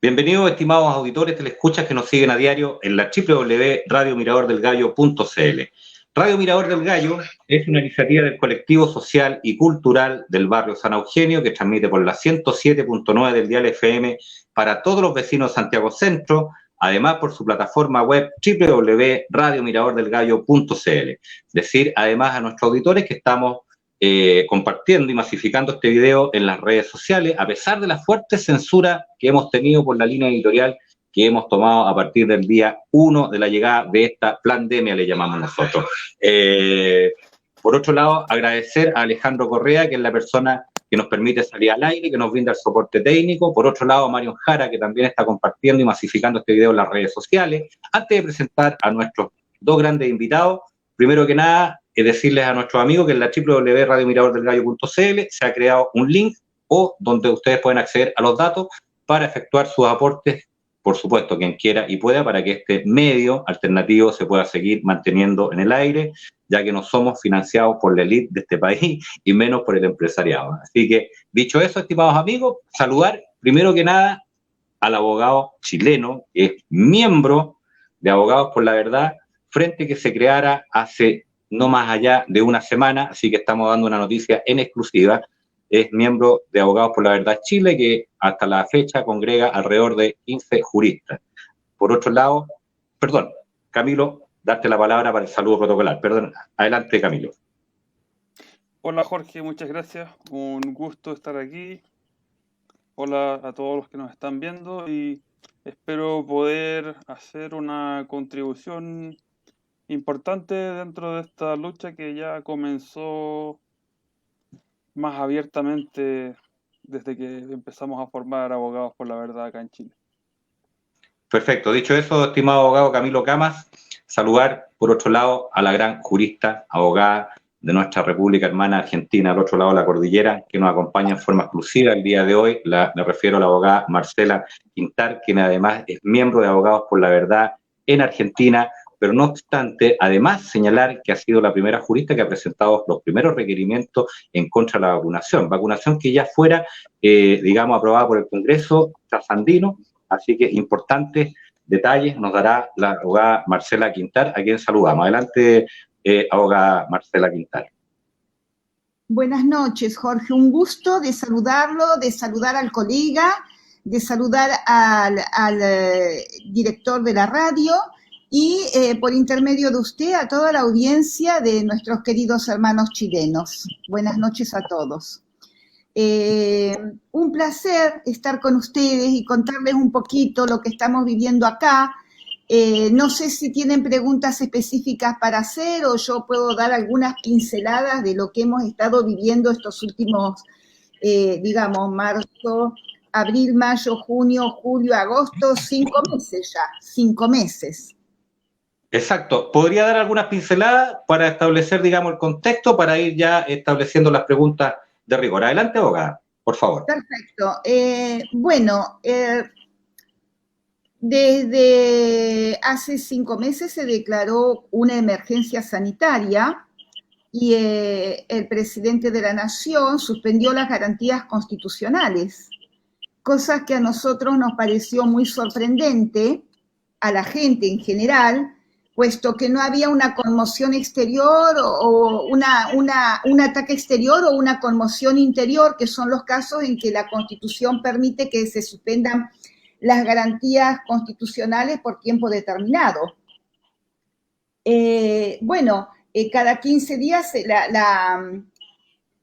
Bienvenidos, estimados auditores telescuchas que nos siguen a diario en la www.radiomiradordelgallo.cl. Radio Mirador del Gallo es una iniciativa del colectivo social y cultural del barrio San Eugenio que transmite por la 107.9 del dial FM para todos los vecinos de Santiago Centro, además por su plataforma web www.radiomiradordelgallo.cl. Decir además a nuestros auditores que estamos compartiendo y masificando este video en las redes sociales, a pesar de la fuerte censura que hemos tenido por la línea editorial que hemos tomado a partir del día 1 de la llegada de esta pandemia, le llamamos nosotros. Por otro lado, agradecer a Alejandro Correa, que es la persona que nos permite salir al aire, que nos brinda el soporte técnico. Por otro lado, a Mario Jara, que también está compartiendo y masificando este video en las redes sociales. Antes de presentar a nuestros dos grandes invitados, primero que nada, decirles a nuestros amigos que en la www.radiomiradordelgallo.cl se ha creado un link o donde ustedes pueden acceder a los datos para efectuar sus aportes, por supuesto, quien quiera y pueda, para que este medio alternativo se pueda seguir manteniendo en el aire, ya que no somos financiados por la élite de este país y menos por el empresariado. Así que, dicho eso, estimados amigos, saludar primero que nada al abogado chileno, que es miembro de Abogados por la Verdad, frente que se creara hace no más allá de una semana, así que estamos dando una noticia en exclusiva. Es miembro de Abogados por la Verdad Chile, que hasta la fecha congrega alrededor de 15 juristas. Por otro lado, perdón, Camilo, darte la palabra para el saludo protocolar. Perdón, adelante, Camilo. Hola, Jorge, muchas gracias. Un gusto estar aquí. Hola a todos los que nos están viendo y espero poder hacer una contribución importante dentro de esta lucha que ya comenzó más abiertamente desde que empezamos a formar Abogados por la Verdad acá en Chile. Perfecto. Dicho eso, estimado abogado Camilo Camas, saludar por otro lado a la gran jurista, abogada de nuestra República Hermana Argentina, al otro lado de la cordillera, que nos acompaña en forma exclusiva el día de hoy. Me refiero a la abogada Marcela Quintar, quien además es miembro de Abogados por la Verdad en Argentina, pero no obstante, además señalar que ha sido la primera jurista que ha presentado los primeros requerimientos en contra de la vacunación que ya fuera, digamos, aprobada por el Congreso trasandino, así que importantes detalles nos dará la abogada Marcela Quintar, a quien saludamos. Adelante, abogada Marcela Quintar. Buenas noches, Jorge, un gusto de saludarlo, de saludar al colega, de saludar al director de la radio, y por intermedio de usted a toda la audiencia de nuestros queridos hermanos chilenos. Buenas noches a todos. Un placer estar con ustedes y contarles un poquito lo que estamos viviendo acá. No sé si tienen preguntas específicas para hacer o yo puedo dar algunas pinceladas de lo que hemos estado viviendo estos últimos, digamos, marzo, abril, mayo, junio, julio, agosto, 5 meses ya, 5 meses. Exacto. ¿Podría dar algunas pinceladas para establecer, digamos, el contexto, para ir ya estableciendo las preguntas de rigor? Adelante, abogada, por favor. Perfecto. Desde hace 5 meses se declaró una emergencia sanitaria y el presidente de la Nación suspendió las garantías constitucionales, cosa que a nosotros nos pareció muy sorprendente, a la gente en general, puesto que no había una conmoción exterior o un ataque exterior o una conmoción interior, que son los casos en que la Constitución permite que se suspendan las garantías constitucionales por tiempo determinado. Cada 15 días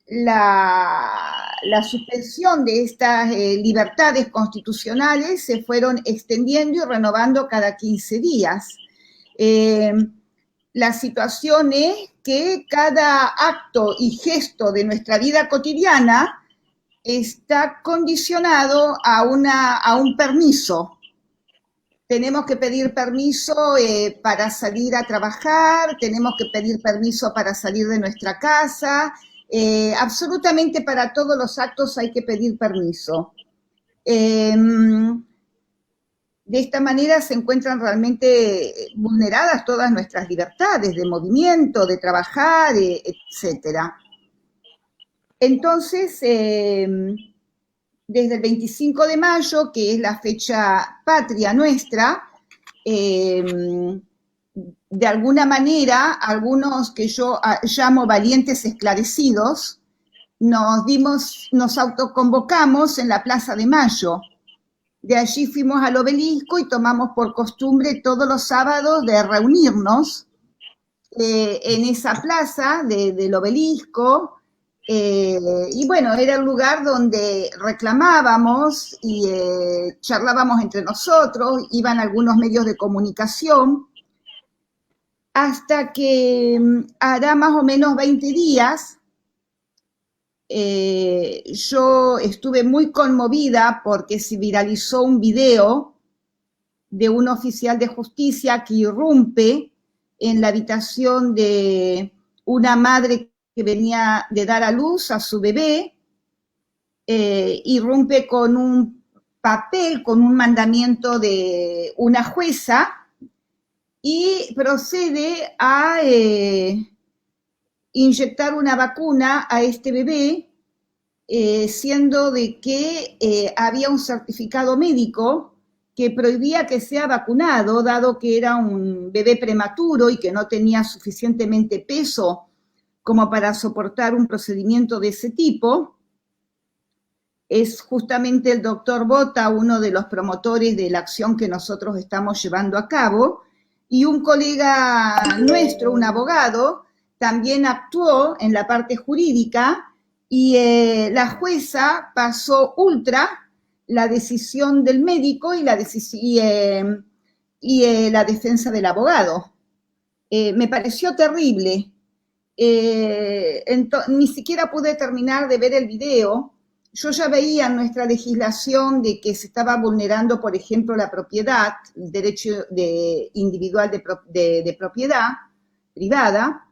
la suspensión de estas libertades constitucionales se fueron extendiendo y renovando cada 15 días. La situación es que cada acto y gesto de nuestra vida cotidiana está condicionado a un permiso. Tenemos que pedir permiso para salir a trabajar, tenemos que pedir permiso para salir de nuestra casa, absolutamente para todos los actos hay que pedir permiso. De esta manera se encuentran realmente vulneradas todas nuestras libertades de movimiento, de trabajar, etc. Entonces, desde el 25 de mayo, que es la fecha patria nuestra, de alguna manera, algunos que yo llamo valientes esclarecidos, nos autoconvocamos en la Plaza de Mayo. De allí fuimos al obelisco y tomamos por costumbre todos los sábados de reunirnos en esa plaza del obelisco. Y bueno, era el lugar donde reclamábamos y charlábamos entre nosotros, iban algunos medios de comunicación, hasta que hará más o menos 20 días, yo estuve muy conmovida porque se viralizó un video de un oficial de justicia que irrumpe en la habitación de una madre que venía de dar a luz a su bebé, irrumpe con un papel, con un mandamiento de una jueza y procede a inyectar una vacuna a este bebé, siendo de que había un certificado médico que prohibía que sea vacunado, dado que era un bebé prematuro y que no tenía suficientemente peso como para soportar un procedimiento de ese tipo. Es justamente el doctor Bota uno de los promotores de la acción que nosotros estamos llevando a cabo, y un colega nuestro, un abogado, también actuó en la parte jurídica, y la jueza pasó ultra la decisión del médico y la defensa del abogado. Me pareció terrible. Ni siquiera pude terminar de ver el video. Yo ya veía en nuestra legislación de que se estaba vulnerando, por ejemplo, la propiedad, el derecho individual de propiedad privada.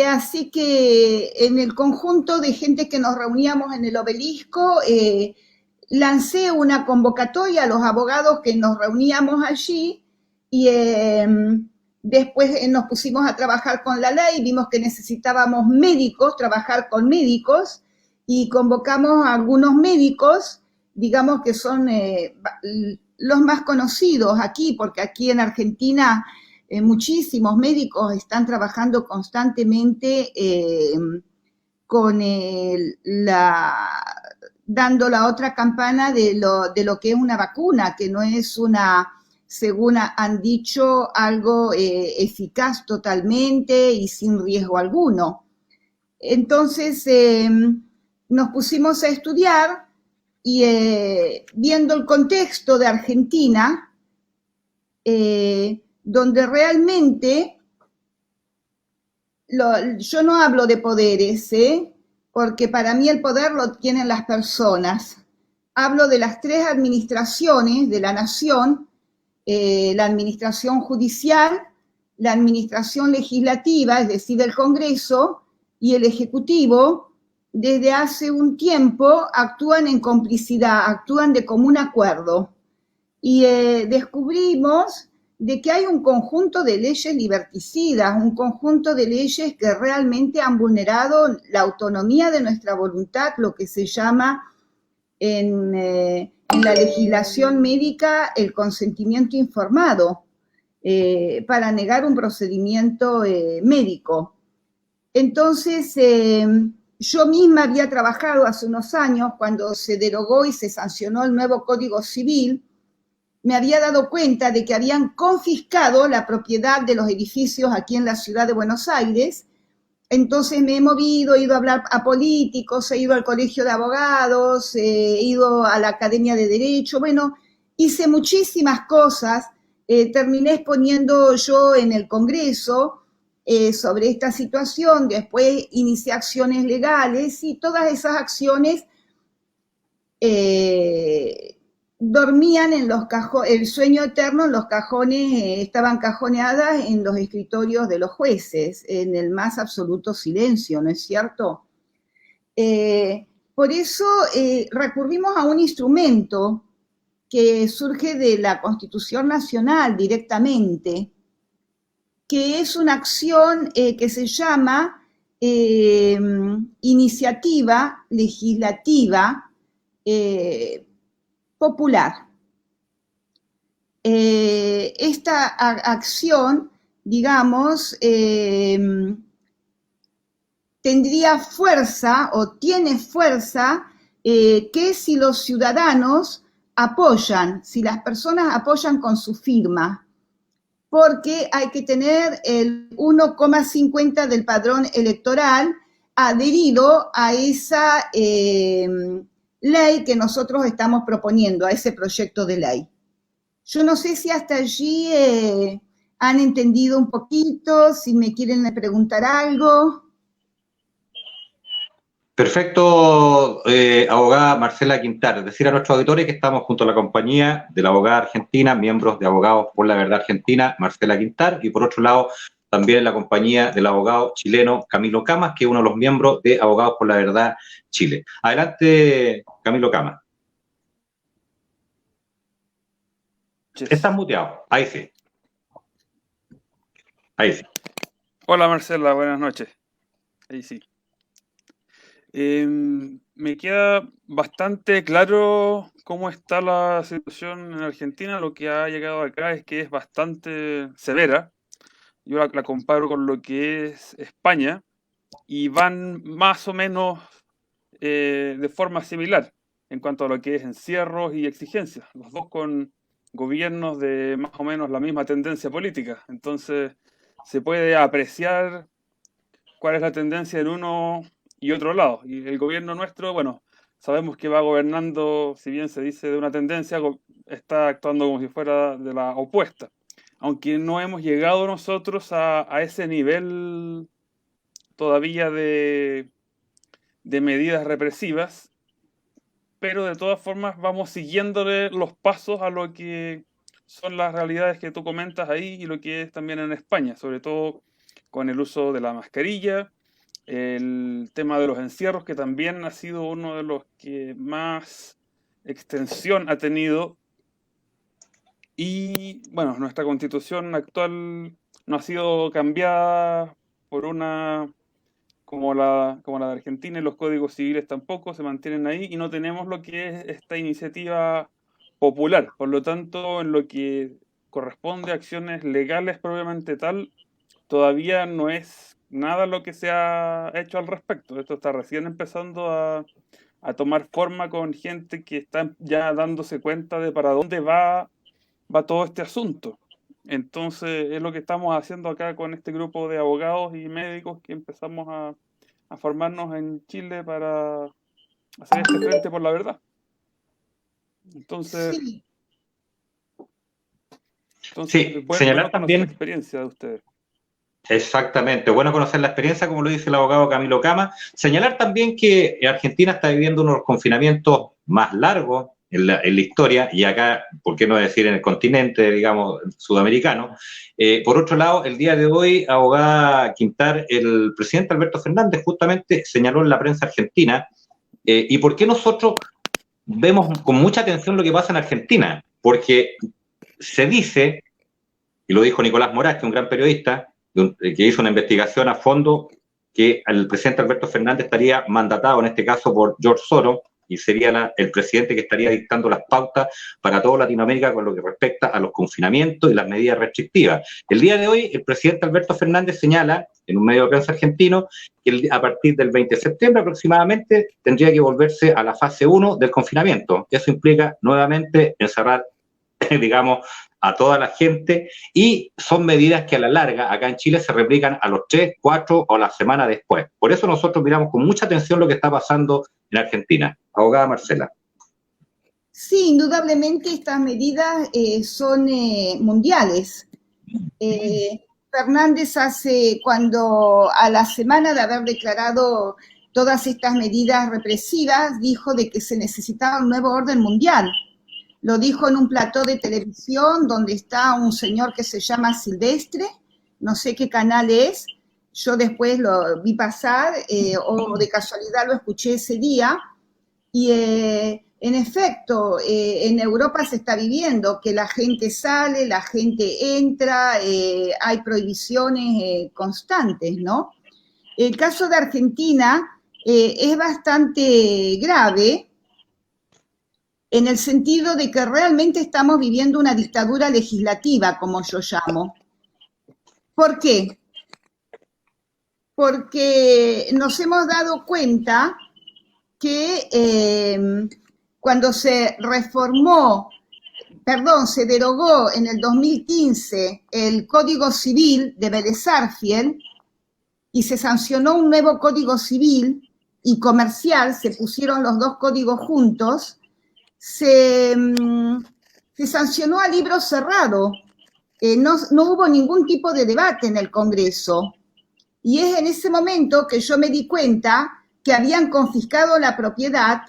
Así que en el conjunto de gente que nos reuníamos en el obelisco, lancé una convocatoria a los abogados que nos reuníamos allí y después nos pusimos a trabajar con la ley, vimos que necesitábamos médicos, trabajar con médicos, y convocamos a algunos médicos, digamos que son los más conocidos aquí, porque aquí en Argentina muchísimos médicos están trabajando constantemente con dando la otra campana de lo que es una vacuna, que no es según han dicho, algo eficaz totalmente y sin riesgo alguno. Entonces nos pusimos a estudiar y viendo el contexto de Argentina, donde realmente, yo no hablo de poderes, porque para mí el poder lo tienen las personas. Hablo de las tres administraciones de la nación, la administración judicial, la administración legislativa, es decir, el Congreso, y el Ejecutivo. Desde hace un tiempo actúan en complicidad, actúan de común acuerdo. Y descubrimos de que hay un conjunto de leyes liberticidas, un conjunto de leyes que realmente han vulnerado la autonomía de nuestra voluntad, lo que se llama en la legislación médica el consentimiento informado, para negar un procedimiento médico. Entonces, yo misma había trabajado hace unos años, cuando se derogó y se sancionó el nuevo Código Civil, me había dado cuenta de que habían confiscado la propiedad de los edificios aquí en la ciudad de Buenos Aires. Entonces me he movido, he ido a hablar a políticos, he ido al colegio de abogados, he ido a la Academia de Derecho, bueno, hice muchísimas cosas, terminé exponiendo yo en el Congreso sobre esta situación, después inicié acciones legales y todas esas acciones dormían en los cajones, el sueño eterno en los cajones, estaban cajoneadas en los escritorios de los jueces, en el más absoluto silencio, ¿no es cierto? Por eso recurrimos a un instrumento que surge de la Constitución Nacional directamente, que es una acción que se llama iniciativa legislativa popular. Esta acción, digamos, tendría fuerza o tiene fuerza que si los ciudadanos apoyan, si las personas apoyan con su firma, porque hay que tener el 1,50 del padrón electoral adherido a esa ley que nosotros estamos proponiendo, a ese proyecto de ley. Yo no sé si hasta allí han entendido un poquito, si me quieren preguntar algo. Perfecto, abogada Marcela Quintar. Decir a nuestros auditores que estamos junto a la compañía de la abogada argentina, miembros de Abogados por la Verdad Argentina, Marcela Quintar, y por otro lado también la compañía del abogado chileno Camilo Camas, que es uno de los miembros de Abogados por la Verdad Chile. Adelante, Camilo Camas. Estás muteado. Ahí sí. Ahí sí. Hola Marcela, buenas noches. Ahí sí. Me queda bastante claro cómo está la situación en Argentina. Lo que ha llegado acá es que es bastante severa. Yo la comparo con lo que es España y van más o menos de forma similar en cuanto a lo que es encierros y exigencias. Los dos con gobiernos de más o menos la misma tendencia política. Entonces se puede apreciar cuál es la tendencia en uno y otro lado. Y el gobierno nuestro, bueno, sabemos que va gobernando, si bien se dice de una tendencia, está actuando como si fuera de la opuesta. Aunque no hemos llegado nosotros a ese nivel todavía de medidas represivas, pero de todas formas vamos siguiéndole los pasos a lo que son las realidades que tú comentas ahí y lo que es también en España, sobre todo con el uso de la mascarilla, el tema de los encierros, que también ha sido uno de los que más extensión ha tenido. Y bueno, nuestra constitución actual no ha sido cambiada por una como la de Argentina, y los códigos civiles tampoco se mantienen ahí, y no tenemos lo que es esta iniciativa popular. Por lo tanto, en lo que corresponde a acciones legales propiamente tal, todavía no es nada lo que se ha hecho al respecto. Esto está recién empezando a tomar forma con gente que está ya dándose cuenta de para dónde va todo este asunto. Entonces es lo que estamos haciendo acá con este grupo de abogados y médicos que empezamos a formarnos en Chile para hacer este frente por la verdad. Entonces, Sí. Sí, señalar bueno también la experiencia de ustedes. Exactamente, bueno conocer la experiencia, como lo dice el abogado Camilo Cama. Señalar también que Argentina está viviendo uno de los confinamientos más largos en la historia, y acá, ¿por qué no decir en el continente, digamos, sudamericano? Por otro lado, el día de hoy, abogada Quintar, el presidente Alberto Fernández justamente señaló en la prensa argentina, y por qué nosotros vemos con mucha atención lo que pasa en Argentina, porque se dice, y lo dijo Nicolás Morás, que es un gran periodista, que hizo una investigación a fondo, que el presidente Alberto Fernández estaría mandatado, en este caso, por George Soros, y sería el presidente que estaría dictando las pautas para toda Latinoamérica con lo que respecta a los confinamientos y las medidas restrictivas. El día de hoy, el presidente Alberto Fernández señala, en un medio de prensa argentino, que a partir del 20 de septiembre aproximadamente tendría que volverse a la fase 1 del confinamiento. Eso implica nuevamente encerrar, digamos, a toda la gente, y son medidas que a la larga acá en Chile se replican a los 3, 4 o la semana después. Por eso nosotros miramos con mucha atención lo que está pasando en Argentina. Abogada Marcela. Sí, indudablemente estas medidas son mundiales. Fernández cuando a la semana de haber declarado todas estas medidas represivas, dijo de que se necesitaba un nuevo orden mundial. Lo dijo en un plató de televisión donde está un señor que se llama Silvestre, no sé qué canal es, yo después lo vi pasar, o de casualidad lo escuché ese día, y en efecto, en Europa se está viviendo que la gente sale, la gente entra, hay prohibiciones constantes, ¿no? El caso de Argentina es bastante grave, en el sentido de que realmente estamos viviendo una dictadura legislativa, como yo llamo. ¿Por qué? Porque nos hemos dado cuenta que cuando se derogó en el 2015 el Código Civil de Vélez Sarsfield y se sancionó un nuevo Código Civil y comercial, se pusieron los dos códigos juntos, se sancionó a libro cerrado, no hubo ningún tipo de debate en el Congreso. Y es en ese momento que yo me di cuenta que habían confiscado la propiedad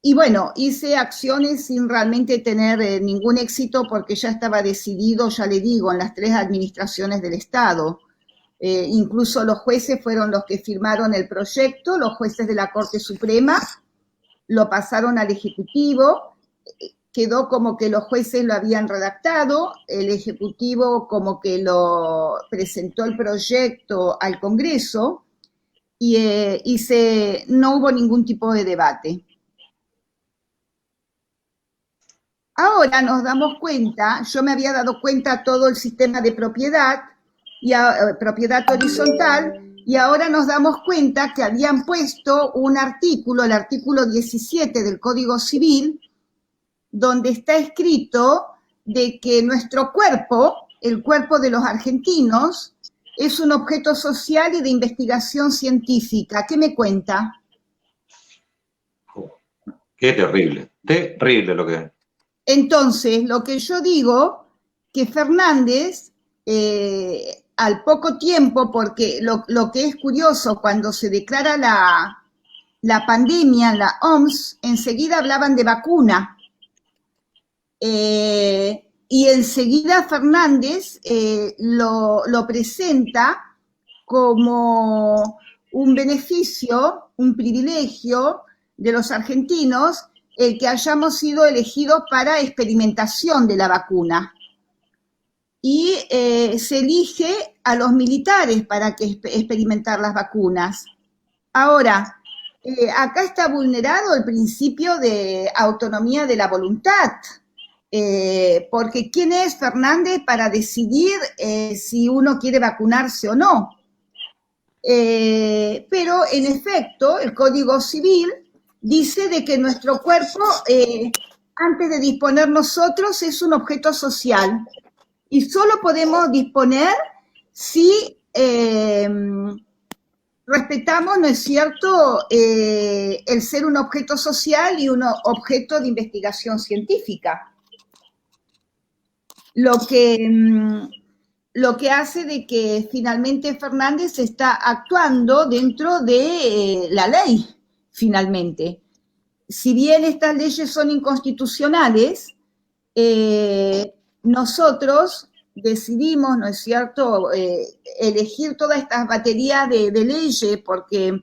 y bueno, hice acciones sin realmente tener ningún éxito porque ya estaba decidido, ya le digo, en las 3 administraciones del Estado. Incluso los jueces fueron los que firmaron el proyecto, los jueces de la Corte Suprema lo pasaron al Ejecutivo, quedó como que los jueces lo habían redactado, el Ejecutivo como que lo presentó el proyecto al Congreso y no hubo ningún tipo de debate. Ahora nos damos cuenta, yo me había dado cuenta todo el sistema de propiedad horizontal, y ahora nos damos cuenta que habían puesto un artículo, el artículo 17 del Código Civil, donde está escrito de que nuestro cuerpo, el cuerpo de los argentinos, es un objeto social y de investigación científica. ¿Qué me cuenta? Qué terrible, terrible lo que es. Entonces, lo que yo digo, que Fernández, al poco tiempo, porque lo que es curioso, cuando se declara la pandemia, la OMS, enseguida hablaban de vacuna. Y enseguida Fernández lo presenta como un beneficio, un privilegio de los argentinos, el que hayamos sido elegidos para experimentación de la vacuna. Y se elige a los militares para que experimentar las vacunas. Ahora, acá está vulnerado el principio de autonomía de la voluntad, porque ¿quién es Fernández para decidir si uno quiere vacunarse o no? Pero en efecto, el Código Civil dice de que nuestro cuerpo, antes de disponer nosotros, es un objeto social y solo podemos disponer si respetamos, ¿no es cierto?, el ser un objeto social y un objeto de investigación científica. Lo que hace de que finalmente Fernández está actuando dentro de la ley, finalmente. Si bien estas leyes son inconstitucionales, nosotros decidimos, ¿no es cierto?, elegir todas estas baterías de leyes, porque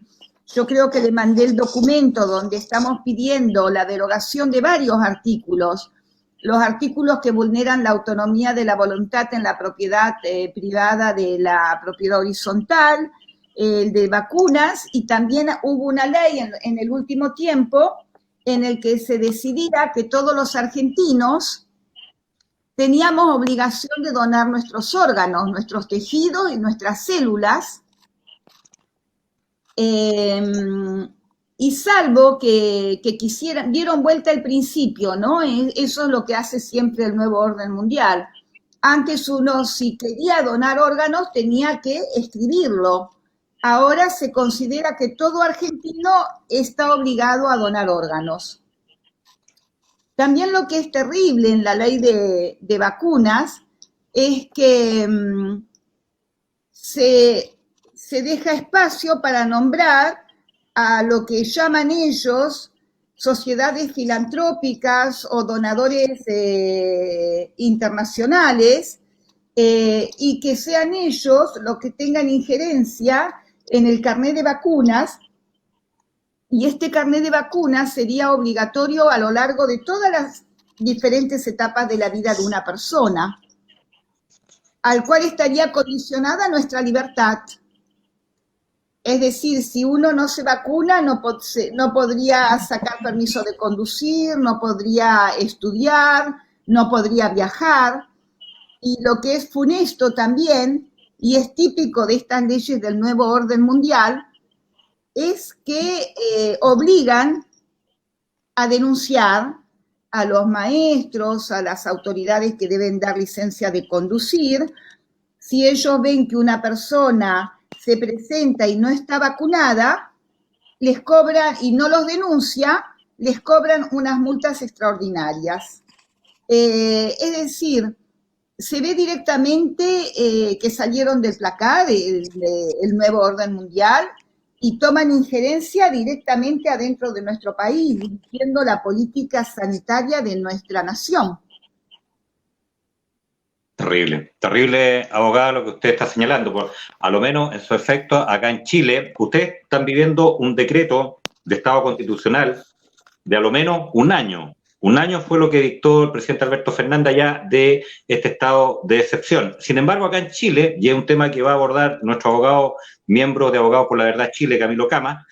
yo creo que le mandé el documento donde estamos pidiendo la derogación de varios artículos, los artículos que vulneran la autonomía de la voluntad en la propiedad privada de la propiedad horizontal, el de vacunas, y también hubo una ley en el último tiempo en el que se decidía que todos los argentinos teníamos obligación de donar nuestros órganos, nuestros tejidos y nuestras células, y salvo que dieron vuelta al principio, ¿no? Eso es lo que hace siempre el nuevo orden mundial. Antes uno, si quería donar órganos, tenía que escribirlo. Ahora se considera que todo argentino está obligado a donar órganos. También lo que es terrible en la ley de vacunas es que se deja espacio para nombrar a lo que llaman ellos sociedades filantrópicas o donadores internacionales, y que sean ellos los que tengan injerencia en el carnet de vacunas, y este carnet de vacunas sería obligatorio a lo largo de todas las diferentes etapas de la vida de una persona, al cual estaría condicionada nuestra libertad. Es decir, si uno no se vacuna, no podría sacar permiso de conducir, no podría estudiar, no podría viajar. Y lo que es funesto también, y es típico de estas leyes del nuevo orden mundial, es que obligan a denunciar a los maestros, a las autoridades que deben dar licencia de conducir, si ellos ven que una persona se presenta y no está vacunada, les cobran, y no los denuncia, les cobran unas multas extraordinarias. Es decir, se ve directamente que salieron del placar el nuevo orden mundial y toman injerencia directamente adentro de nuestro país, dirigiendo la política sanitaria de nuestra nación. Terrible, terrible, abogada, lo que usted está señalando. Por, a lo menos en su efecto, acá en Chile, ustedes están viviendo un decreto de Estado constitucional de a lo menos un año. Un año fue lo que dictó el presidente Alberto Fernández ya de este estado de excepción. Sin embargo, acá en Chile, y es un tema que va a abordar nuestro abogado, miembro de Abogados por la Verdad Chile, Camilo Cama,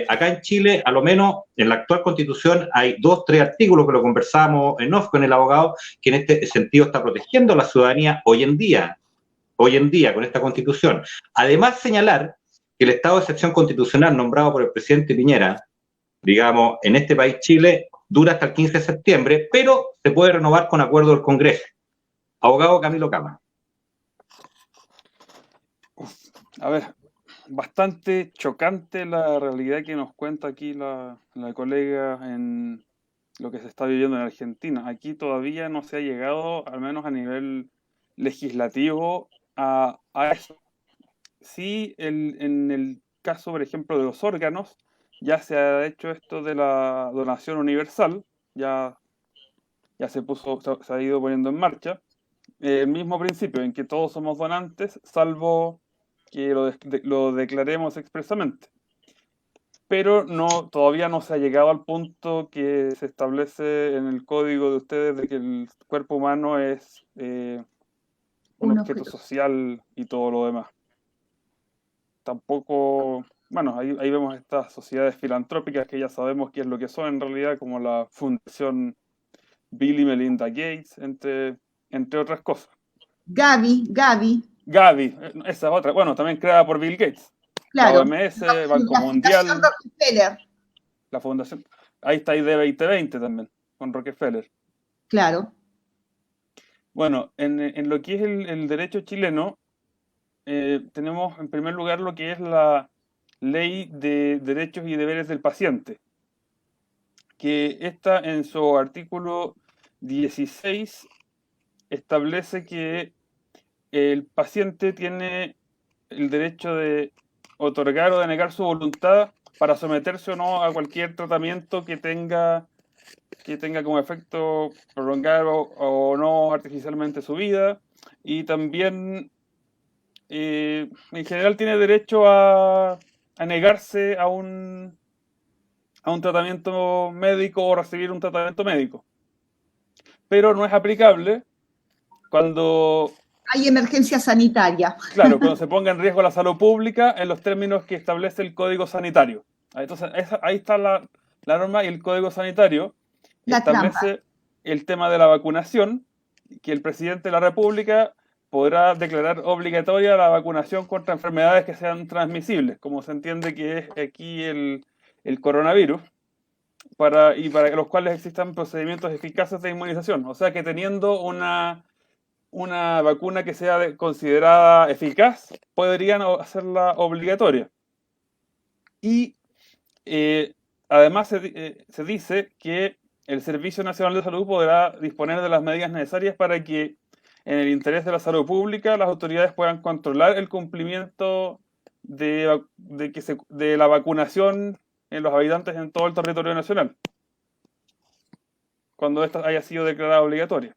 acá en Chile, a lo menos en la actual Constitución, hay 2, 3 artículos que lo conversamos en off con el abogado, que en este sentido está protegiendo a la ciudadanía hoy en día con esta Constitución. Además, señalar que el estado de excepción constitucional nombrado por el presidente Piñera, digamos, en este país Chile, dura hasta el 15 de septiembre, pero se puede renovar con acuerdo del Congreso. Abogado Camilo Cama. A ver, bastante chocante la realidad que nos cuenta aquí la colega en lo que se está viviendo en Argentina. Aquí todavía no se ha llegado, al menos a nivel legislativo, a eso. Sí, en el caso, por ejemplo, de los órganos, ya se ha hecho esto de la donación universal, ya se ha ido poniendo en marcha. El mismo principio en que todos somos donantes, salvo que lo declaremos expresamente. Pero todavía no se ha llegado al punto que se establece en el código de ustedes de que el cuerpo humano es un objeto social y todo lo demás. Tampoco, bueno, ahí vemos estas sociedades filantrópicas que ya sabemos qué es lo que son en realidad, como la Fundación Bill y Melinda Gates, entre otras cosas. Gavi, esa es otra, bueno, también creada por Bill Gates. Claro. La OMS, Banco Mundial. Rockefeller. La Fundación. Ahí está ID 2020 también, con Rockefeller. Claro. Bueno, en lo que es el derecho chileno, tenemos en primer lugar lo que es la Ley de Derechos y Deberes del Paciente, que esta en su artículo 16 establece que el paciente tiene el derecho de otorgar o denegar su voluntad para someterse o no a cualquier tratamiento que tenga como efecto prolongar o no artificialmente su vida, y también en general tiene derecho a negarse a un tratamiento médico o recibir un tratamiento médico. Pero no es aplicable cuando hay emergencia sanitaria. Claro, cuando se ponga en riesgo la salud pública en los términos que establece el Código Sanitario. Entonces, ahí está la norma, y el Código Sanitario establece el tema de la vacunación, que el presidente de la República podrá declarar obligatoria la vacunación contra enfermedades que sean transmisibles, como se entiende que es aquí el coronavirus, para los cuales existan procedimientos eficaces de inmunización. O sea que teniendo una vacuna que sea considerada eficaz, podrían hacerla obligatoria. Y además se dice que el Servicio Nacional de Salud podrá disponer de las medidas necesarias para que, en el interés de la salud pública, las autoridades puedan controlar el cumplimiento de la vacunación en los habitantes en todo el territorio nacional, cuando esta haya sido declarada obligatoria.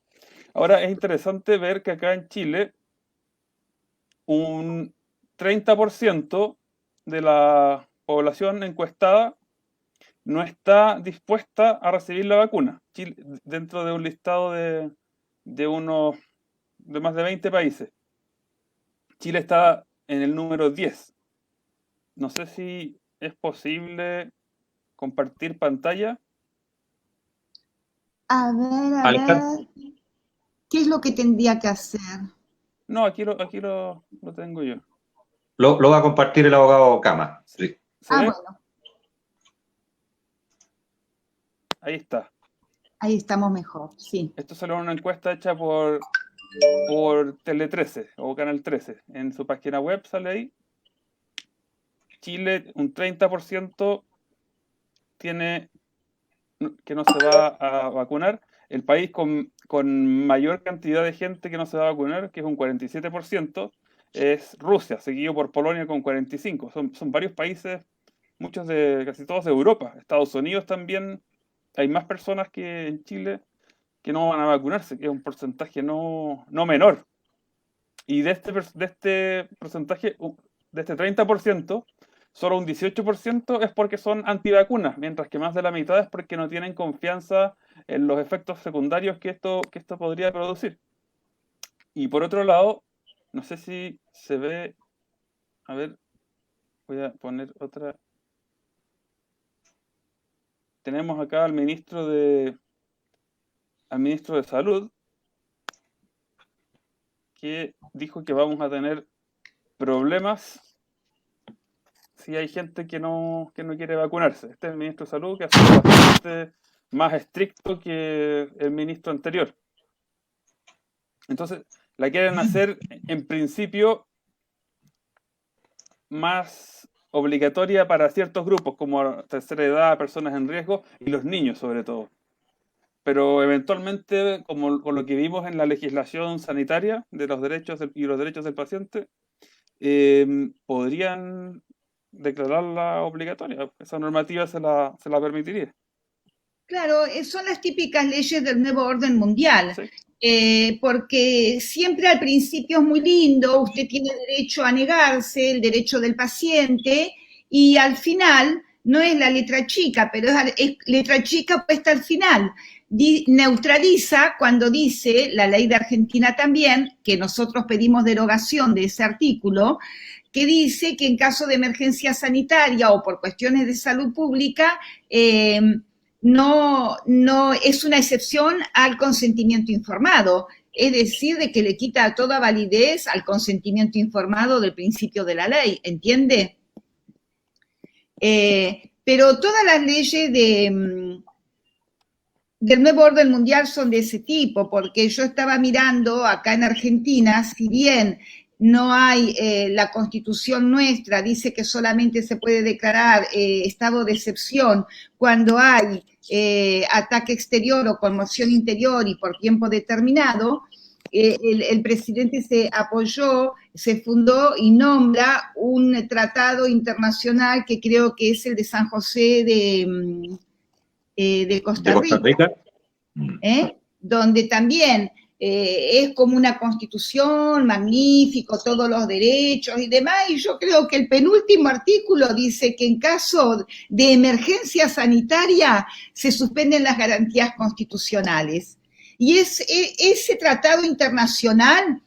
Ahora es interesante ver que acá en Chile un 30% de la población encuestada no está dispuesta a recibir la vacuna. Chile, dentro de un listado de más de 20 países, Chile está en el número 10. No sé si es posible compartir pantalla. A Alejandro, ver, ¿qué es lo que tendría que hacer? No, aquí lo tengo yo. lo va a compartir el abogado Cama. Sí. ¿Se ve? Bueno, Ahí está. ahí estamos mejor, sí. Esto solo es una encuesta hecha por Tele 13 o Canal 13. En su página web sale ahí. Chile, un 30% tiene que no se va a vacunar. El país con mayor cantidad de gente que no se va a vacunar, que es un 47%, es Rusia, seguido por Polonia con 45%. Son varios países, casi todos de Europa. Estados Unidos también, hay más personas que en Chile que no van a vacunarse, que es un porcentaje no menor. Y de este porcentaje, de este 30%, solo un 18% es porque son antivacunas, mientras que más de la mitad es porque no tienen confianza en los efectos secundarios que esto podría producir. Y por otro lado, no sé si se ve, a ver, voy a poner otra. Tenemos acá al ministro de Salud, que dijo que vamos a tener problemas si hay gente que no quiere vacunarse. Este es el ministro de Salud, que ha sido bastante más estricto que el ministro anterior. Entonces, la quieren hacer, en principio, más obligatoria para ciertos grupos, como tercera edad, personas en riesgo y los niños sobre todo. Pero eventualmente, como con lo que vimos en la legislación sanitaria de los derechos y los derechos del paciente, podrían declararla obligatoria. Esa normativa se la permitiría. Claro, son las típicas leyes del nuevo orden mundial, ¿Sí? porque siempre al principio es muy lindo, usted tiene derecho a negarse, el derecho del paciente, y al final no es la letra chica, pero es letra chica puesta al final. Neutraliza cuando dice, la ley de Argentina también, que nosotros pedimos derogación de ese artículo, que dice que en caso de emergencia sanitaria o por cuestiones de salud pública, no es una excepción al consentimiento informado, es decir, de que le quita toda validez al consentimiento informado del principio de la ley, ¿entiende? Pero todas las leyes del nuevo orden mundial son de ese tipo, porque yo estaba mirando acá en Argentina, si bien no hay, la constitución nuestra dice que solamente se puede declarar estado de excepción cuando hay ataque exterior o conmoción interior y por tiempo determinado. El presidente se apoyó, se fundó y nombra un tratado internacional que creo que es el de San José de Costa de Costa Rica, Rica. donde también es como una constitución, magnífico, todos los derechos y demás, y yo creo que el penúltimo artículo dice que en caso de emergencia sanitaria se suspenden las garantías constitucionales. Y ese tratado internacional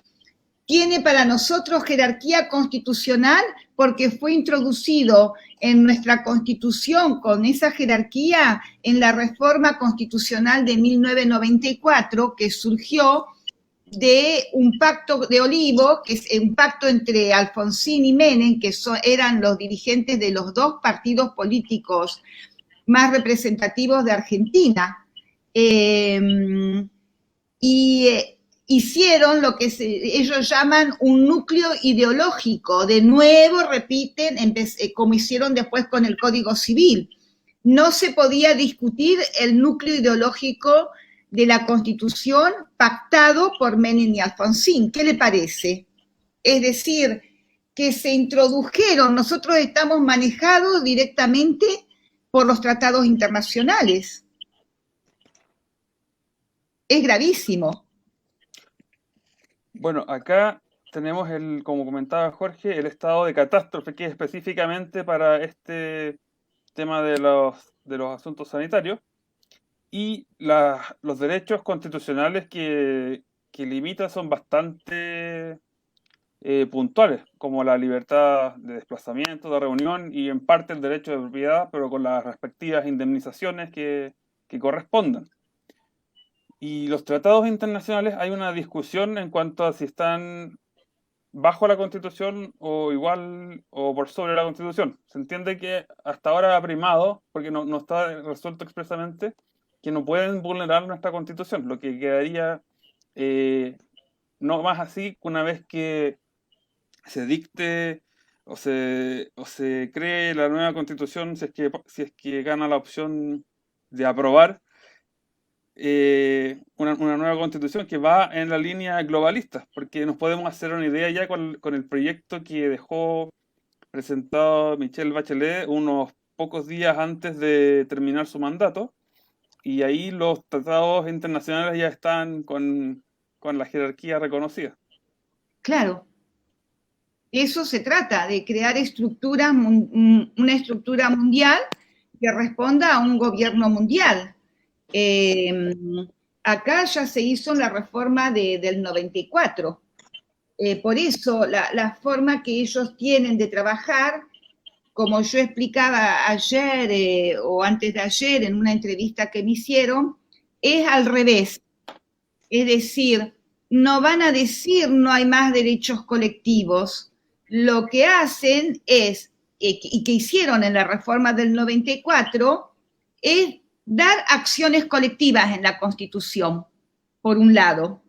tiene para nosotros jerarquía constitucional porque fue introducido en nuestra Constitución con esa jerarquía en la reforma constitucional de 1994, que surgió de un pacto de Olivo, que es un pacto entre Alfonsín y Menem, que eran los dirigentes de los dos partidos políticos más representativos de Argentina. Y hicieron lo que ellos llaman un núcleo ideológico. De nuevo repiten, como hicieron después con el Código Civil. No se podía discutir el núcleo ideológico de la Constitución pactado por Menem y Alfonsín. ¿Qué le parece? Es decir, que se introdujeron, nosotros estamos manejados directamente por los tratados internacionales. Es gravísimo. Bueno, acá tenemos, como comentaba Jorge, el estado de catástrofe, que es específicamente para este tema de los asuntos sanitarios, y los derechos constitucionales que limita son bastante puntuales, como la libertad de desplazamiento, de reunión y en parte el derecho de propiedad, pero con las respectivas indemnizaciones que correspondan. Y los tratados internacionales, hay una discusión en cuanto a si están bajo la Constitución o igual o por sobre la Constitución. Se entiende que hasta ahora ha primado, porque no está resuelto expresamente, que no pueden vulnerar nuestra Constitución, lo que quedaría no más así una vez que se dicte o se cree la nueva Constitución, si es que gana la opción de aprobar una nueva Constitución que va en la línea globalista, porque nos podemos hacer una idea ya con el proyecto que dejó presentado Michelle Bachelet unos pocos días antes de terminar su mandato, y ahí los tratados internacionales ya están con la jerarquía reconocida. Claro. Eso se trata, de crear una estructura mundial que responda a un gobierno mundial. Acá ya se hizo la reforma del 94. Por eso la forma que ellos tienen de trabajar, como yo explicaba ayer o antes de ayer en una entrevista que me hicieron, es al revés. Es decir, no van a decir no hay más derechos colectivos. Lo que hacen es, y que hicieron en la reforma del 94, es dar acciones colectivas en la Constitución, por un lado.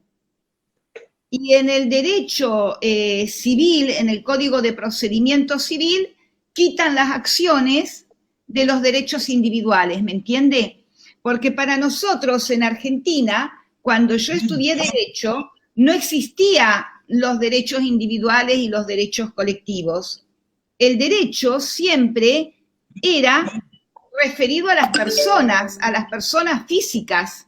Y en el derecho civil, en el Código de Procedimiento Civil, quitan las acciones de los derechos individuales, ¿me entiende? Porque para nosotros en Argentina, cuando yo estudié Derecho, no existían los derechos individuales y los derechos colectivos. El derecho siempre era referido a las personas físicas,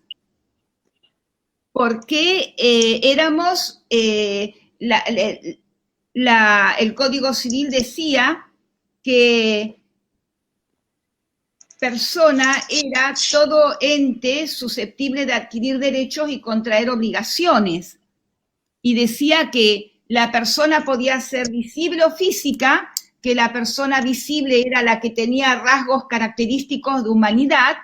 porque éramos, el Código Civil decía que persona era todo ente susceptible de adquirir derechos y contraer obligaciones. Y decía que la persona podía ser visible o física, que la persona visible era la que tenía rasgos característicos de humanidad,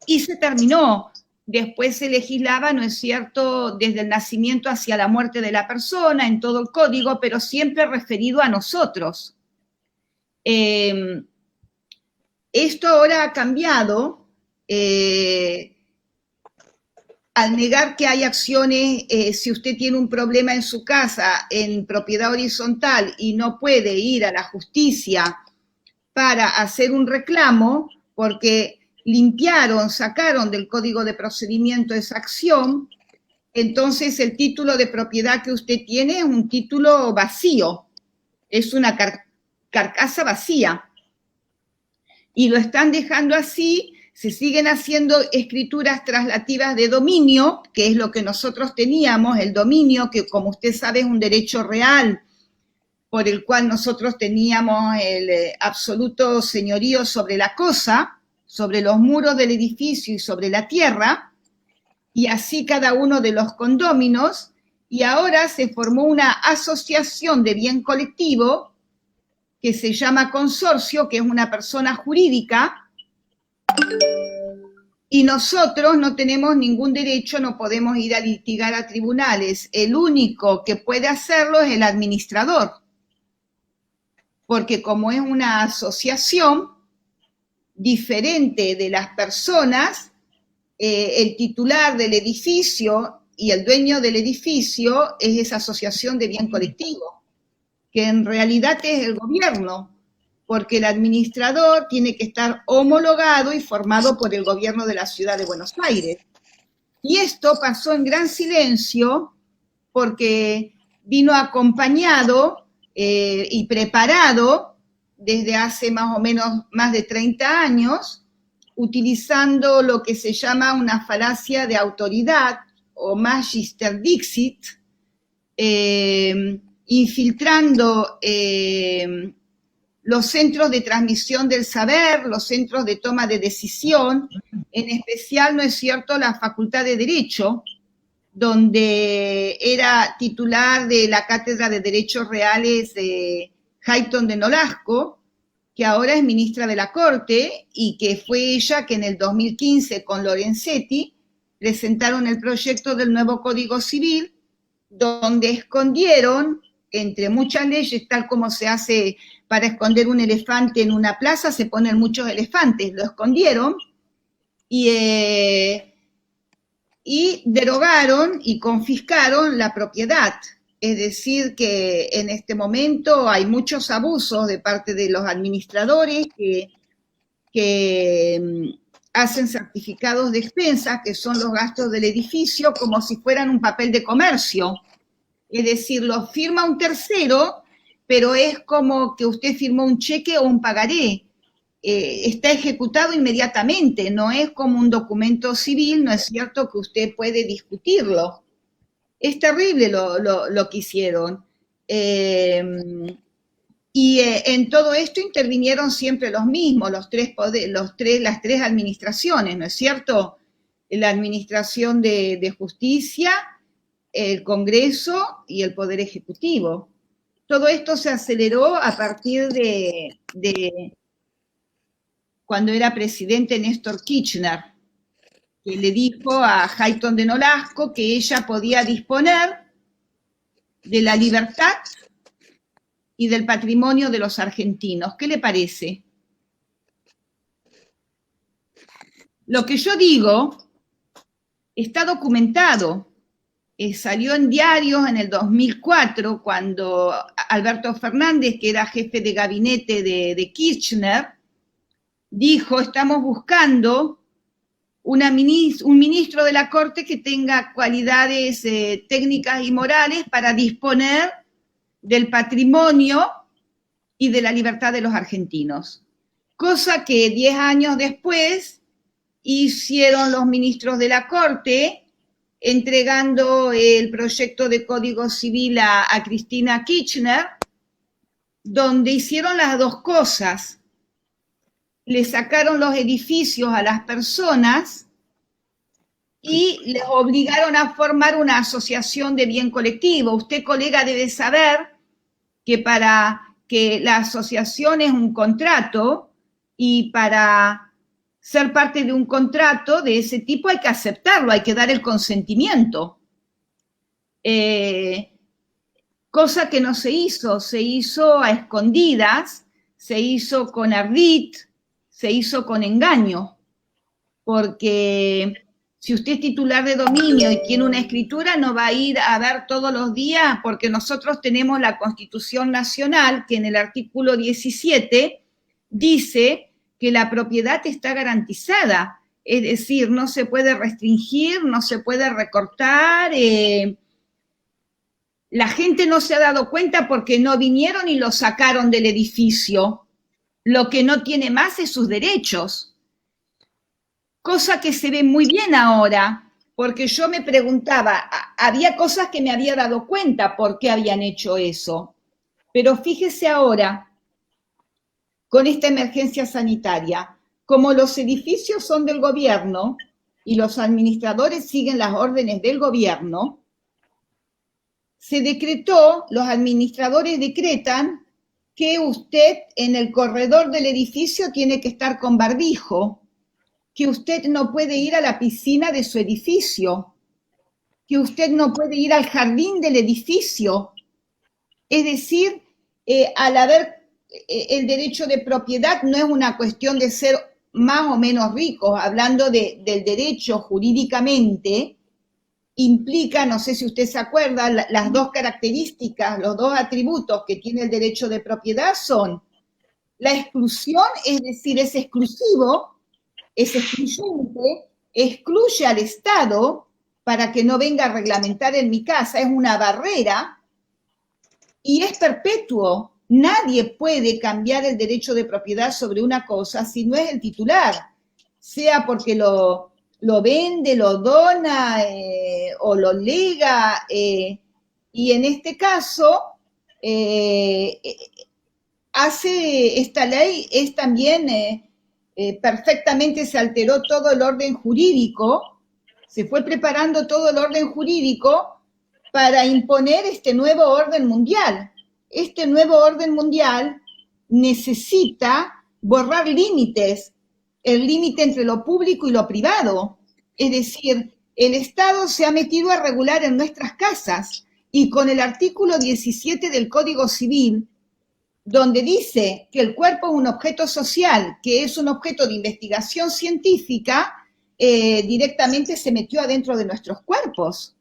y se terminó. Después se legislaba, ¿no es cierto?, desde el nacimiento hacia la muerte de la persona, en todo el código, pero siempre referido a nosotros. Esto ahora ha cambiado. Al negar que hay acciones, si usted tiene un problema en su casa en propiedad horizontal y no puede ir a la justicia para hacer un reclamo, porque sacaron del Código de Procedimiento esa acción, entonces el título de propiedad que usted tiene es un título vacío, es una carcasa vacía. Y lo están dejando así. Se siguen haciendo escrituras traslativas de dominio, que es lo que nosotros teníamos, el dominio, que como usted sabe es un derecho real por el cual nosotros teníamos el absoluto señorío sobre la cosa, sobre los muros del edificio y sobre la tierra, y así cada uno de los condóminos, y ahora se formó una asociación de bien colectivo que se llama consorcio, que es una persona jurídica, y nosotros no tenemos ningún derecho, no podemos ir a litigar a tribunales. El único que puede hacerlo es el administrador, porque como es una asociación diferente de las personas, el titular del edificio y el dueño del edificio es esa asociación de bien colectivo, que en realidad es el gobierno, porque el administrador tiene que estar homologado y formado por el gobierno de la ciudad de Buenos Aires. Y esto pasó en gran silencio porque vino acompañado y preparado desde hace más o menos más de 30 años, utilizando lo que se llama una falacia de autoridad o magister dixit, infiltrando los centros de transmisión del saber, los centros de toma de decisión, en especial, ¿no es cierto?, la Facultad de Derecho, donde era titular de la Cátedra de Derechos Reales de Hayton de Nolasco, que ahora es ministra de la Corte, y que fue ella que en el 2015 con Lorenzetti presentaron el proyecto del nuevo Código Civil, donde escondieron, entre muchas leyes, tal como se hace para esconder un elefante en una plaza, se ponen muchos elefantes, lo escondieron, y derogaron y confiscaron la propiedad. Es decir, que en este momento hay muchos abusos de parte de los administradores que hacen certificados de expensas, que son los gastos del edificio, como si fueran un papel de comercio. Es decir, lo firma un tercero, pero es como que usted firmó un cheque o un pagaré. Está ejecutado inmediatamente, no es como un documento civil, no es cierto que usted puede discutirlo. Es terrible lo que hicieron. En todo esto intervinieron siempre los mismos, las tres administraciones, ¿no es cierto? La Administración de Justicia, el Congreso y el Poder Ejecutivo. Todo esto se aceleró a partir de cuando era presidente Néstor Kirchner, que le dijo a Hayton de Nolasco que ella podía disponer de la libertad y del patrimonio de los argentinos. ¿Qué le parece? Lo que yo digo está documentado. Salió en diarios en el 2004, cuando Alberto Fernández, que era jefe de gabinete de Kirchner, dijo: estamos buscando un ministro de la Corte que tenga cualidades técnicas y morales para disponer del patrimonio y de la libertad de los argentinos. Cosa que 10 años después hicieron los ministros de la Corte, entregando el proyecto de Código Civil a Cristina Kirchner, donde hicieron las dos cosas. Le sacaron los edificios a las personas y les obligaron a formar una asociación de bien colectivo. Usted, colega, debe saber que para que la asociación es un contrato, y para ser parte de un contrato de ese tipo hay que aceptarlo, hay que dar el consentimiento. Cosa que no se hizo a escondidas, se hizo con ardid, se hizo con engaño, porque si usted es titular de dominio y tiene una escritura, no va a ir a ver todos los días, porque nosotros tenemos la Constitución Nacional, que en el artículo 17 dice que la propiedad está garantizada, es decir, no se puede restringir, no se puede recortar. La gente no se ha dado cuenta porque no vinieron y lo sacaron del edificio. Lo que no tiene más es sus derechos. Cosa que se ve muy bien ahora, porque yo me preguntaba, había cosas que me había dado cuenta por qué habían hecho eso. Pero fíjese ahora, con esta emergencia sanitaria, como los edificios son del gobierno y los administradores siguen las órdenes del gobierno, se decretó, los administradores decretan que usted en el corredor del edificio tiene que estar con barbijo, que usted no puede ir a la piscina de su edificio, que usted no puede ir al jardín del edificio. Es decir, al haber el derecho de propiedad no es una cuestión de ser más o menos ricos, hablando del derecho jurídicamente, implica, no sé si usted se acuerda, las dos características, los dos atributos que tiene el derecho de propiedad son la exclusión, es decir, es exclusivo, es excluyente, excluye al Estado para que no venga a reglamentar en mi casa, es una barrera, y es perpetuo. Nadie puede cambiar el derecho de propiedad sobre una cosa si no es el titular, sea porque lo vende, lo dona o lo lega, y en este caso hace esta ley, es también perfectamente se alteró todo el orden jurídico, se fue preparando todo el orden jurídico para imponer este nuevo orden mundial. Este nuevo orden mundial necesita borrar límites, el límite entre lo público y lo privado. Es decir, el Estado se ha metido a regular en nuestras casas y con el artículo 17 del Código Civil, donde dice que el cuerpo es un objeto social, que es un objeto de investigación científica, directamente se metió adentro de nuestros cuerpos,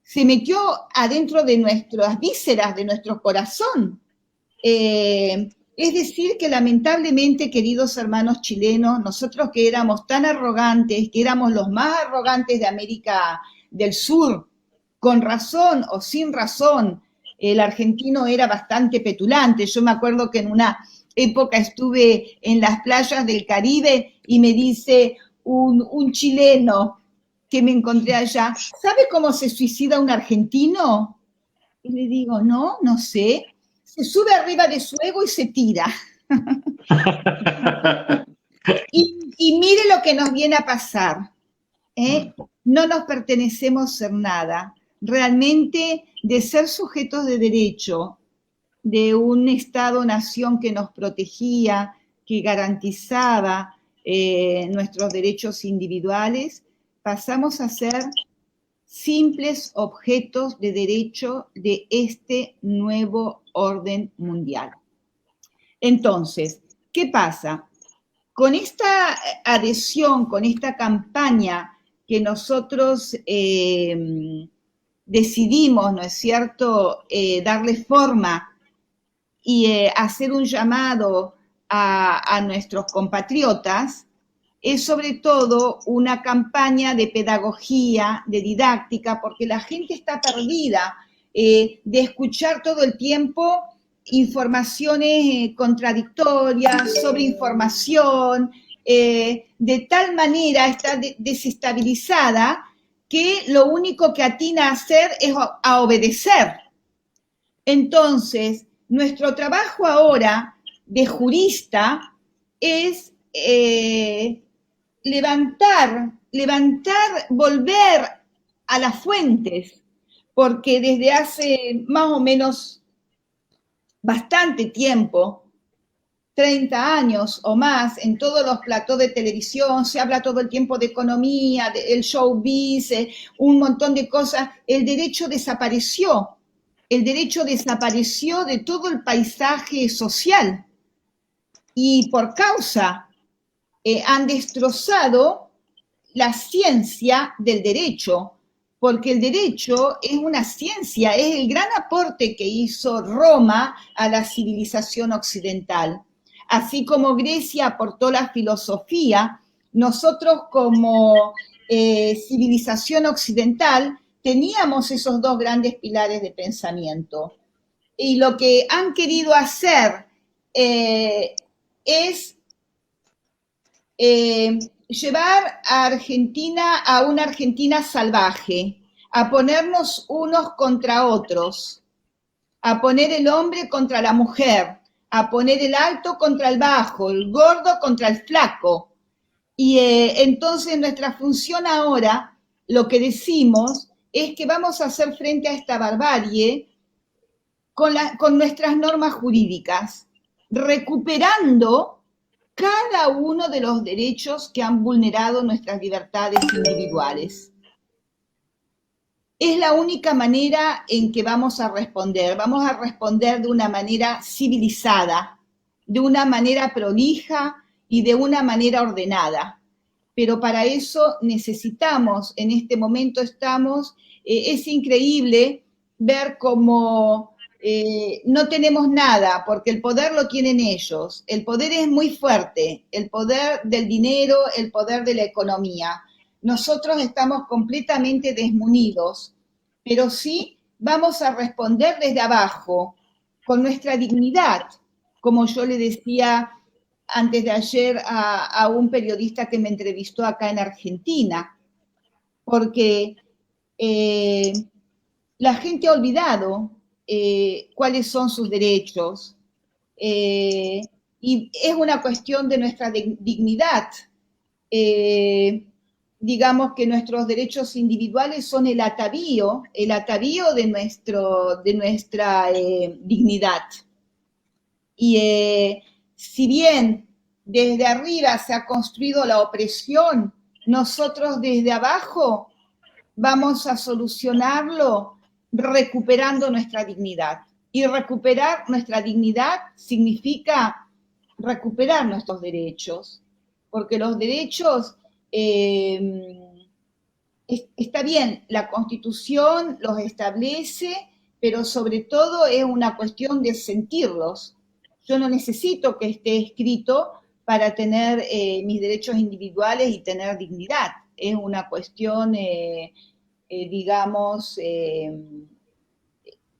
se metió adentro de nuestras vísceras, de nuestro corazón. Es decir, que lamentablemente, queridos hermanos chilenos, nosotros que éramos tan arrogantes, que éramos los más arrogantes de América del Sur, con razón o sin razón, el argentino era bastante petulante. Yo me acuerdo que en una época estuve en las playas del Caribe y me dice un chileno que me encontré allá, ¿sabe cómo se suicida un argentino? Y le digo, no, no sé. Se sube arriba de su ego y se tira. y mire lo que nos viene a pasar. No nos pertenecemos ser nada. Realmente, de ser sujetos de derecho, de un Estado-nación que nos protegía, que garantizaba nuestros derechos individuales, pasamos a ser simples objetos de derecho de este nuevo orden mundial. Entonces, ¿qué pasa? Con esta adhesión, con esta campaña que nosotros decidimos, ¿no es cierto?, darle forma y hacer un llamado a nuestros compatriotas, es sobre todo una campaña de pedagogía, de didáctica, porque la gente está perdida de escuchar todo el tiempo informaciones contradictorias, sobre información, de tal manera está desestabilizada que lo único que atina a hacer es a obedecer. Entonces, nuestro trabajo ahora de jurista es levantar, volver a las fuentes, porque desde hace más o menos bastante tiempo, 30 años o más, en todos los platós de televisión, se habla todo el tiempo de economía, del showbiz, un montón de cosas. El derecho desapareció de todo el paisaje social y por causa han destrozado la ciencia del derecho, porque el derecho es una ciencia, es el gran aporte que hizo Roma a la civilización occidental. Así como Grecia aportó la filosofía, nosotros como civilización occidental teníamos esos dos grandes pilares de pensamiento. Y lo que han querido hacer es llevar a Argentina a una Argentina salvaje, a ponernos unos contra otros, a poner el hombre contra la mujer, a poner el alto contra el bajo, el gordo contra el flaco. Y entonces nuestra función ahora, lo que decimos, es que vamos a hacer frente a esta barbarie con nuestras normas jurídicas, recuperando cada uno de los derechos que han vulnerado nuestras libertades individuales. Es la única manera en que vamos a responder de una manera civilizada, de una manera prolija y de una manera ordenada. Pero para eso necesitamos, en este momento estamos, es increíble ver cómo no tenemos nada, porque el poder lo tienen ellos. El poder es muy fuerte, el poder del dinero, el poder de la economía. Nosotros estamos completamente desmunidos, pero sí vamos a responder desde abajo, con nuestra dignidad, como yo le decía antes de ayer a un periodista que me entrevistó acá en Argentina, porque la gente ha olvidado cuáles son sus derechos, y es una cuestión de nuestra dignidad, de digamos que nuestros derechos individuales son el atavío de nuestra dignidad. Y si bien desde arriba se ha construido la opresión, nosotros desde abajo vamos a solucionarlo recuperando nuestra dignidad. Y recuperar nuestra dignidad significa recuperar nuestros derechos, porque los derechos, está bien, la Constitución los establece, pero sobre todo es una cuestión de sentirlos. Yo no necesito que esté escrito para tener mis derechos individuales y tener dignidad. Es una cuestión, digamos,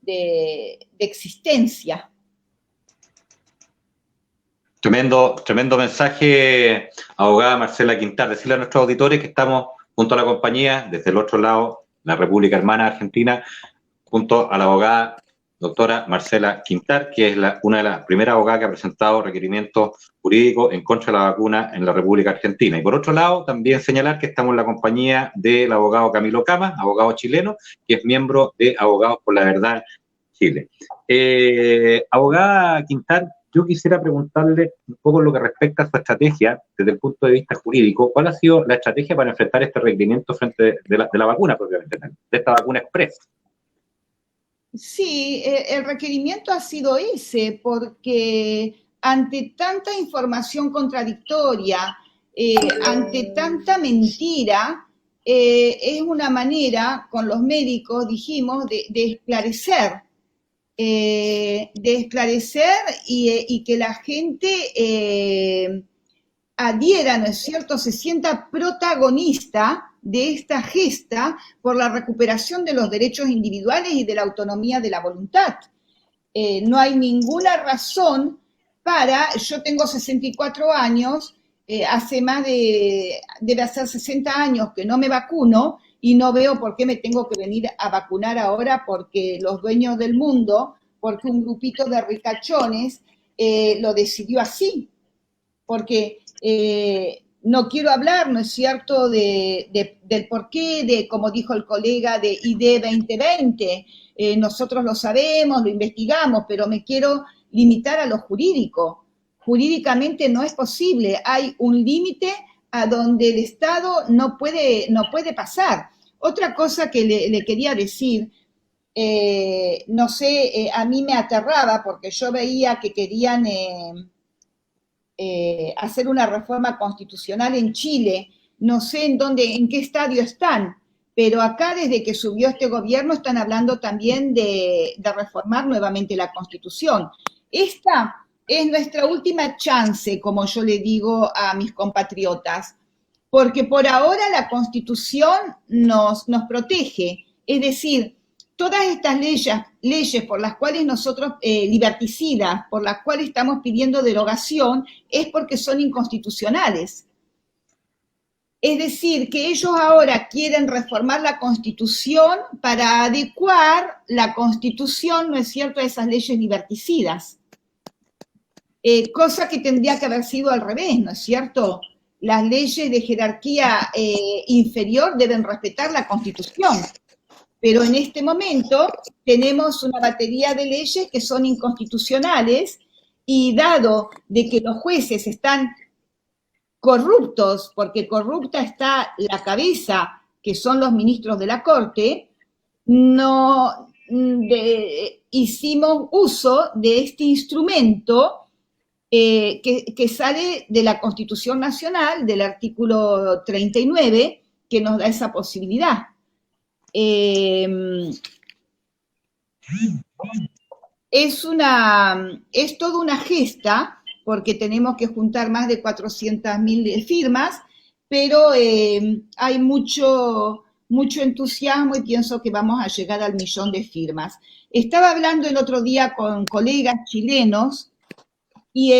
de existencia. Tremendo mensaje, abogada Marcela Quintar. Decirle a nuestros auditores que estamos junto a la compañía, desde el otro lado, la República Hermana Argentina, junto a la abogada doctora Marcela Quintar, que es una de las primeras abogadas que ha presentado requerimientos jurídicos en contra de la vacuna en la República Argentina. Y por otro lado, también señalar que estamos en la compañía del abogado Camilo Camas, abogado chileno, que es miembro de Abogados por la Verdad Chile. Abogada Quintar, yo quisiera preguntarle un poco lo que respecta a su estrategia desde el punto de vista jurídico. ¿Cuál ha sido la estrategia para enfrentar este requerimiento frente de la vacuna propiamente, de esta vacuna express? Sí, el requerimiento ha sido ese, porque ante tanta información contradictoria, ante tanta mentira, es una manera, con los médicos dijimos, de esclarecer. Y que la gente adhiera, ¿no es cierto?, se sienta protagonista de esta gesta por la recuperación de los derechos individuales y de la autonomía de la voluntad. No hay ninguna razón yo tengo 64 años, debe hacer 60 años que no me vacuno, y no veo por qué me tengo que venir a vacunar ahora porque los dueños del mundo, porque un grupito de ricachones lo decidió así. Porque no quiero hablar, ¿no es cierto?, del porqué, como dijo el colega, de ID 2020. Nosotros lo sabemos, lo investigamos, pero me quiero limitar a lo jurídico. Jurídicamente no es posible, hay un límite a donde el Estado no puede pasar. Otra cosa que le quería decir, no sé, a mí me aterraba porque yo veía que querían hacer una reforma constitucional en Chile, no sé en qué estadio están, pero acá desde que subió este gobierno están hablando también de reformar nuevamente la Constitución. Esta es nuestra última chance, como yo le digo a mis compatriotas, porque por ahora la Constitución nos protege, es decir, todas estas leyes por las cuales nosotros, liberticidas, por las cuales estamos pidiendo derogación, es porque son inconstitucionales. Es decir, que ellos ahora quieren reformar la Constitución para adecuar la Constitución, ¿no es cierto?, a esas leyes liberticidas. Cosa que tendría que haber sido al revés, ¿no es cierto? Las leyes de jerarquía inferior deben respetar la Constitución. Pero en este momento tenemos una batería de leyes que son inconstitucionales y dado de que los jueces están corruptos, porque corrupta está la cabeza, que son los ministros de la Corte, hicimos uso de este instrumento que sale de la Constitución Nacional, del artículo 39, que nos da esa posibilidad. Es toda una gesta, porque tenemos que juntar más de 400.000 firmas, pero hay mucho entusiasmo y pienso que vamos a llegar al 1.000.000 de firmas. Estaba hablando el otro día con colegas chilenos y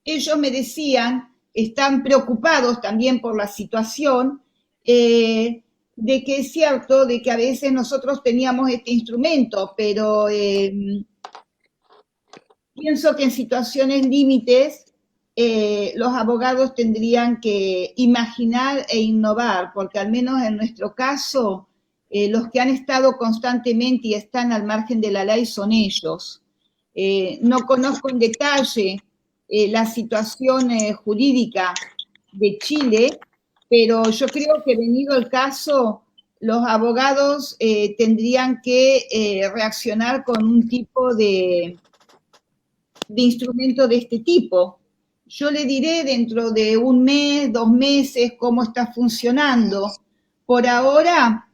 ellos me decían, están preocupados también por la situación, de que es cierto, de que a veces nosotros teníamos este instrumento, pero pienso que en situaciones límites los abogados tendrían que imaginar e innovar, porque al menos en nuestro caso, los que han estado constantemente y están al margen de la ley son ellos. No conozco en detalle la situación jurídica de Chile, pero yo creo que venido el caso, los abogados tendrían que reaccionar con un tipo de instrumento de este tipo. Yo le diré dentro de un mes, 2 meses, cómo está funcionando. Por ahora,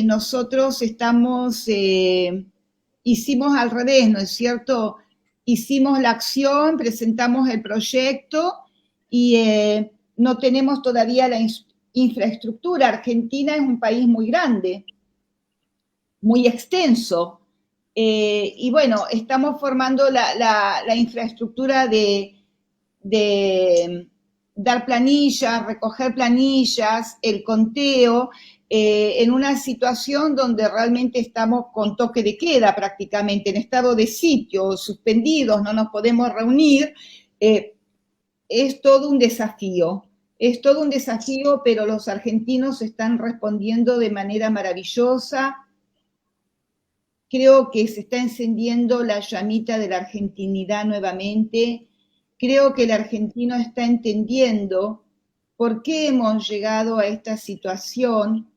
nosotros hicimos al revés, ¿no es cierto? Hicimos la acción, presentamos el proyecto y no tenemos todavía la infraestructura. Argentina es un país muy grande, muy extenso. Y bueno, estamos formando la infraestructura de dar planillas, recoger planillas, el conteo, en una situación donde realmente estamos con toque de queda prácticamente, en estado de sitio, suspendidos, no nos podemos reunir. Es todo un desafío. Es todo un desafío, pero los argentinos están respondiendo de manera maravillosa. Creo que se está encendiendo la llamita de la argentinidad nuevamente. Creo que el argentino está entendiendo por qué hemos llegado a esta situación.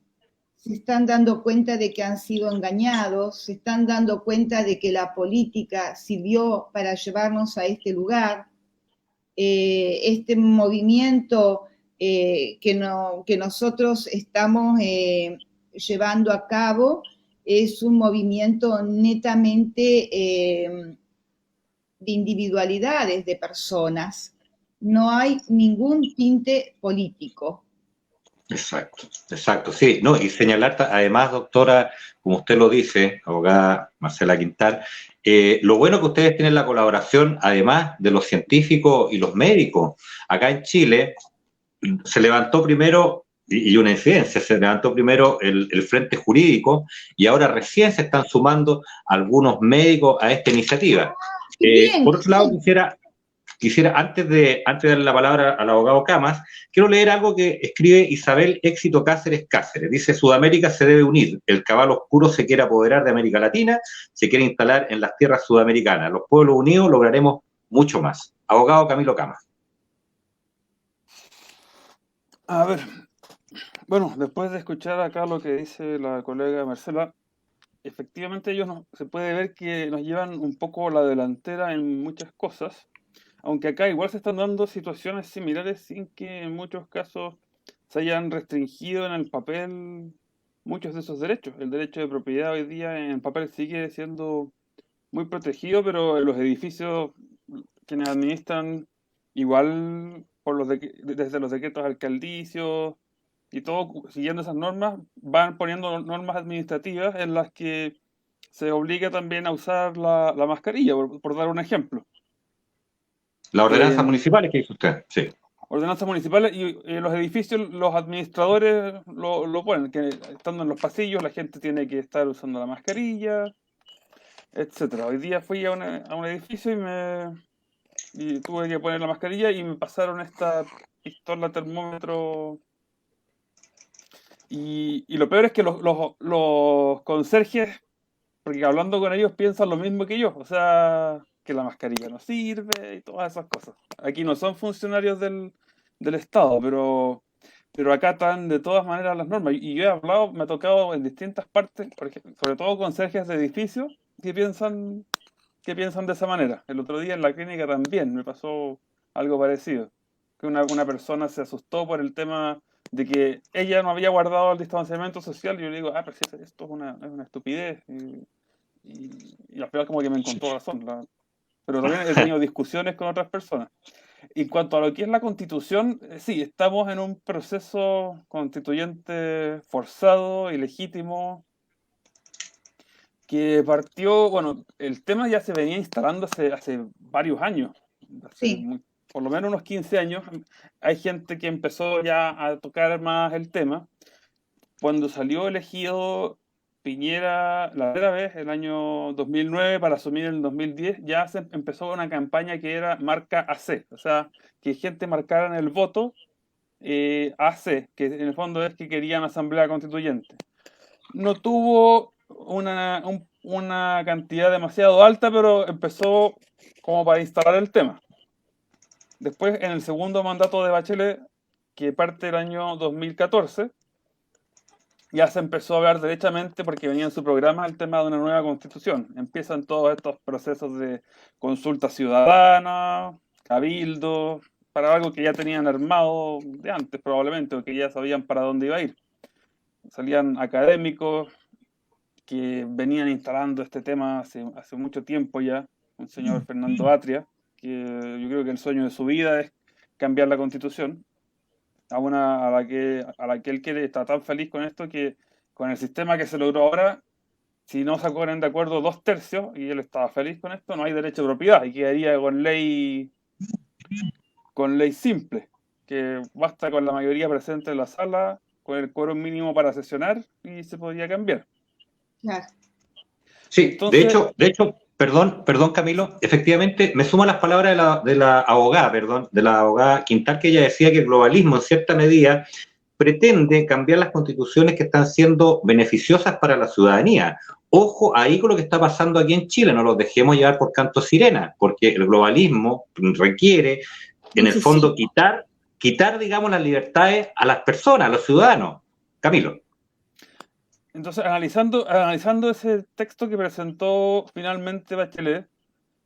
Se están dando cuenta de que han sido engañados, se están dando cuenta de que la política sirvió para llevarnos a este lugar. Este movimiento que nosotros estamos llevando a cabo es un movimiento netamente de individualidades de personas. No hay ningún tinte político. Exacto, exacto, sí, no, y señalar además, doctora, como usted lo dice, abogada Marcela Quintal, lo bueno que ustedes tienen la colaboración, además de los científicos y los médicos. Acá en Chile se levantó primero, y una incidencia, se levantó primero el frente jurídico y ahora recién se están sumando algunos médicos a esta iniciativa. Por otro lado, quisiera antes de darle la palabra al abogado Camas, quiero leer algo que escribe Isabel Éxito Cáceres Cáceres. Dice: Sudamérica se debe unir, el cabal oscuro se quiere apoderar de América Latina, se quiere instalar en las tierras sudamericanas. Los pueblos unidos lograremos mucho más. Abogado Camilo Camas. A ver, bueno, después de escuchar acá lo que dice la colega Marcela, efectivamente se puede ver que nos llevan un poco la delantera en muchas cosas, aunque acá igual se están dando situaciones similares sin que en muchos casos se hayan restringido en el papel muchos de esos derechos. El derecho de propiedad hoy día en el papel sigue siendo muy protegido, pero en los edificios quienes administran igual desde los decretos alcaldicios y todo, siguiendo esas normas, van poniendo normas administrativas en las que se obliga también a usar la mascarilla, por dar un ejemplo. Las ordenanzas municipales que dice usted, sí. Ordenanzas municipales y en los edificios los administradores lo ponen, que estando en los pasillos la gente tiene que estar usando la mascarilla, etcétera. Hoy día fui a un edificio y tuve que poner la mascarilla y me pasaron esta pistola termómetro. Y lo peor es que los conserjes, porque hablando con ellos piensan lo mismo que yo, o sea, que la mascarilla no sirve y todas esas cosas. Aquí no son funcionarios del Estado, pero acá están de todas maneras las normas. Y yo he hablado, me ha tocado en distintas partes, por ejemplo, sobre todo conserjes de edificios que piensan de esa manera. El otro día en la clínica también me pasó algo parecido, que una persona se asustó por el tema de que ella no había guardado el distanciamiento social y yo le digo, pero si esto es una estupidez. Y al final como que me encontró razón. Pero también he tenido discusiones con otras personas. En cuanto a lo que es la Constitución, sí, estamos en un proceso constituyente forzado, ilegítimo, que partió, bueno, el tema ya se venía instalando hace varios años, por lo menos unos 15 años. Hay gente que empezó ya a tocar más el tema. Cuando salió elegido Piñera, la primera vez, el año 2009, para asumir en el 2010, ya se empezó una campaña que era marca AC, o sea, que gente marcara en el voto AC, que en el fondo es que querían asamblea constituyente. No tuvo una cantidad demasiado alta, pero empezó como para instalar el tema. Después, en el segundo mandato de Bachelet, que parte del año 2014, ya se empezó a hablar derechamente porque venía en su programa el tema de una nueva constitución. Empiezan todos estos procesos de consulta ciudadana, cabildo, para algo que ya tenían armado de antes probablemente, o que ya sabían para dónde iba a ir. Salían académicos que venían instalando este tema hace mucho tiempo ya, un señor Fernando Atria, que yo creo que el sueño de su vida es cambiar la constitución a la que él quiere, está tan feliz con esto que con el sistema que se logró ahora, si no se ponen de acuerdo 2/3, y él estaba feliz con esto, no hay derecho de propiedad y quedaría con ley simple, que basta con la mayoría presente en la sala, con el quórum mínimo para sesionar y se podría cambiar. Claro. Sí, Entonces, de hecho, perdón Camilo, efectivamente me sumo a las palabras de la abogada Quintal, que ella decía que el globalismo en cierta medida pretende cambiar las constituciones que están siendo beneficiosas para la ciudadanía. Ojo ahí con lo que está pasando aquí en Chile, no los dejemos llevar por canto sirena, porque el globalismo requiere, en el fondo, quitar, digamos, las libertades a las personas, a los ciudadanos. Camilo. entonces analizando ese texto que presentó finalmente Bachelet,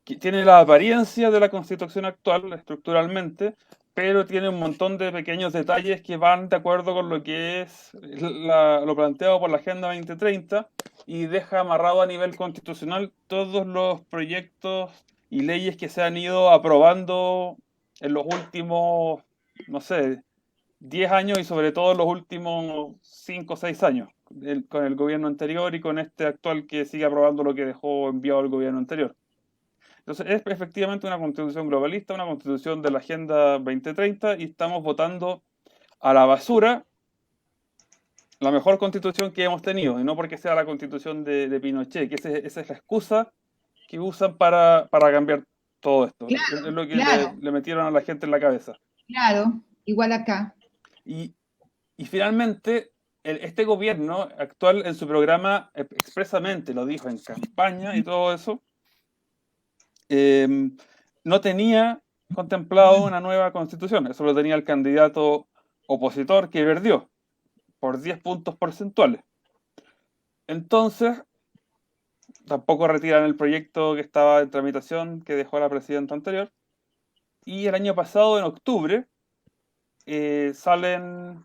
que tiene la apariencia de la Constitución actual estructuralmente, pero tiene un montón de pequeños detalles que van de acuerdo con lo que es lo planteado por la Agenda 2030 y deja amarrado a nivel constitucional todos los proyectos y leyes que se han ido aprobando en los últimos, no sé, 10 años y sobre todo en los últimos 5 o 6 años, con el gobierno anterior y con este actual que sigue aprobando lo que dejó enviado el gobierno anterior. Entonces, es efectivamente una constitución globalista, una constitución de la Agenda 2030 y estamos votando a la basura la mejor constitución que hemos tenido, y no porque sea la constitución de Pinochet, que esa es la excusa que usan para cambiar todo esto. Claro, Es lo que claro. le metieron a la gente en la cabeza. Claro, igual acá. Y finalmente, este gobierno actual en su programa expresamente lo dijo en campaña y todo eso, no tenía contemplado una nueva constitución. Eso lo tenía el candidato opositor que perdió por 10 puntos porcentuales. Entonces, tampoco retiran el proyecto que estaba en tramitación que dejó la presidenta anterior. Y el año pasado, en octubre, salen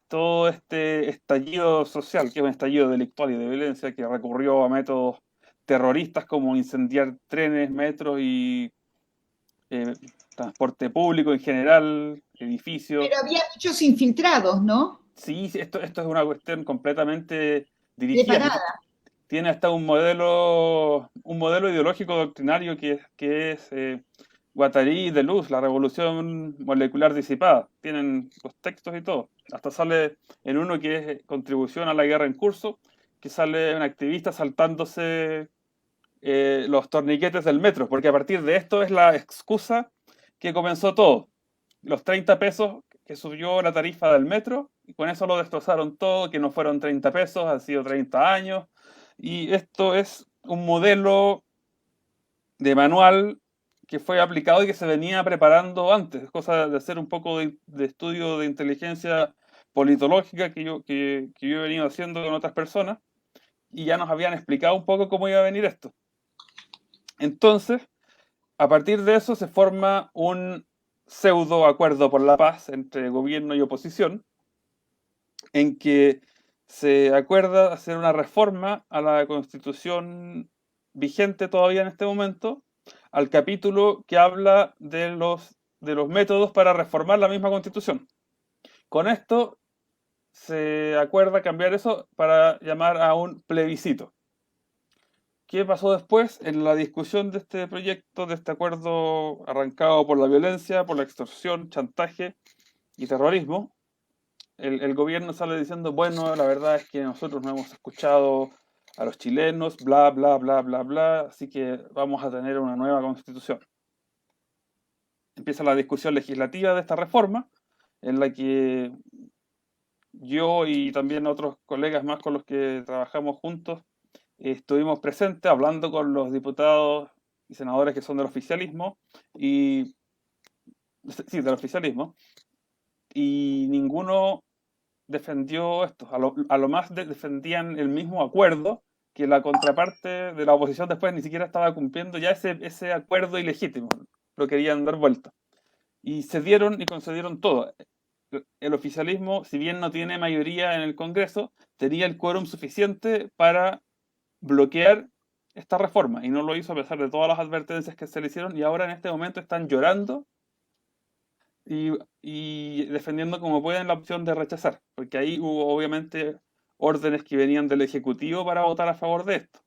todo este estallido social, que es un estallido delictual y de violencia que recurrió a métodos terroristas como incendiar trenes, metros y transporte público en general, edificios. Pero había muchos infiltrados, ¿no? Sí, esto es una cuestión completamente dirigida. Preparada. Tiene hasta un modelo ideológico doctrinario que es Guattari de Luz, la revolución molecular disipada. Tienen los textos y todo. Hasta sale en uno que es contribución a la guerra en curso, que sale un activista saltándose los torniquetes del metro, porque a partir de esto es la excusa que comenzó todo. Los 30 pesos que subió la tarifa del metro, y con eso lo destrozaron todo, que no fueron 30 pesos, han sido 30 años, y esto es un modelo de manual que fue aplicado y que se venía preparando antes, cosa de hacer un poco de estudio de inteligencia politológica que yo he venido haciendo con otras personas, y ya nos habían explicado un poco cómo iba a venir esto. Entonces, a partir de eso se forma un pseudo acuerdo por la paz entre gobierno y oposición, en que se acuerda hacer una reforma a la constitución vigente todavía en este momento, al capítulo que habla de los métodos para reformar la misma constitución. Con esto se acuerda cambiar eso para llamar a un plebiscito. ¿Qué pasó después? En la discusión de este proyecto, de este acuerdo arrancado por la violencia, por la extorsión, chantaje y terrorismo, el gobierno sale diciendo, bueno, la verdad es que nosotros no hemos escuchado a los chilenos, bla, bla, bla, bla, bla, así que vamos a tener una nueva constitución. Empieza la discusión legislativa de esta reforma, en la que yo y también otros colegas más con los que trabajamos juntos estuvimos presentes hablando con los diputados y senadores que son del oficialismo, y sí, del oficialismo, y ninguno defendió esto. A lo más defendían el mismo acuerdo que la contraparte de la oposición después ni siquiera estaba cumpliendo ya ese acuerdo ilegítimo. Lo querían dar vuelta. Y cedieron y concedieron todo. El oficialismo, si bien no tiene mayoría en el Congreso, tenía el quórum suficiente para bloquear esta reforma y no lo hizo a pesar de todas las advertencias que se le hicieron, y ahora en este momento están llorando y defendiendo como pueden la opción de rechazar, porque ahí hubo obviamente órdenes que venían del Ejecutivo para votar a favor de esto.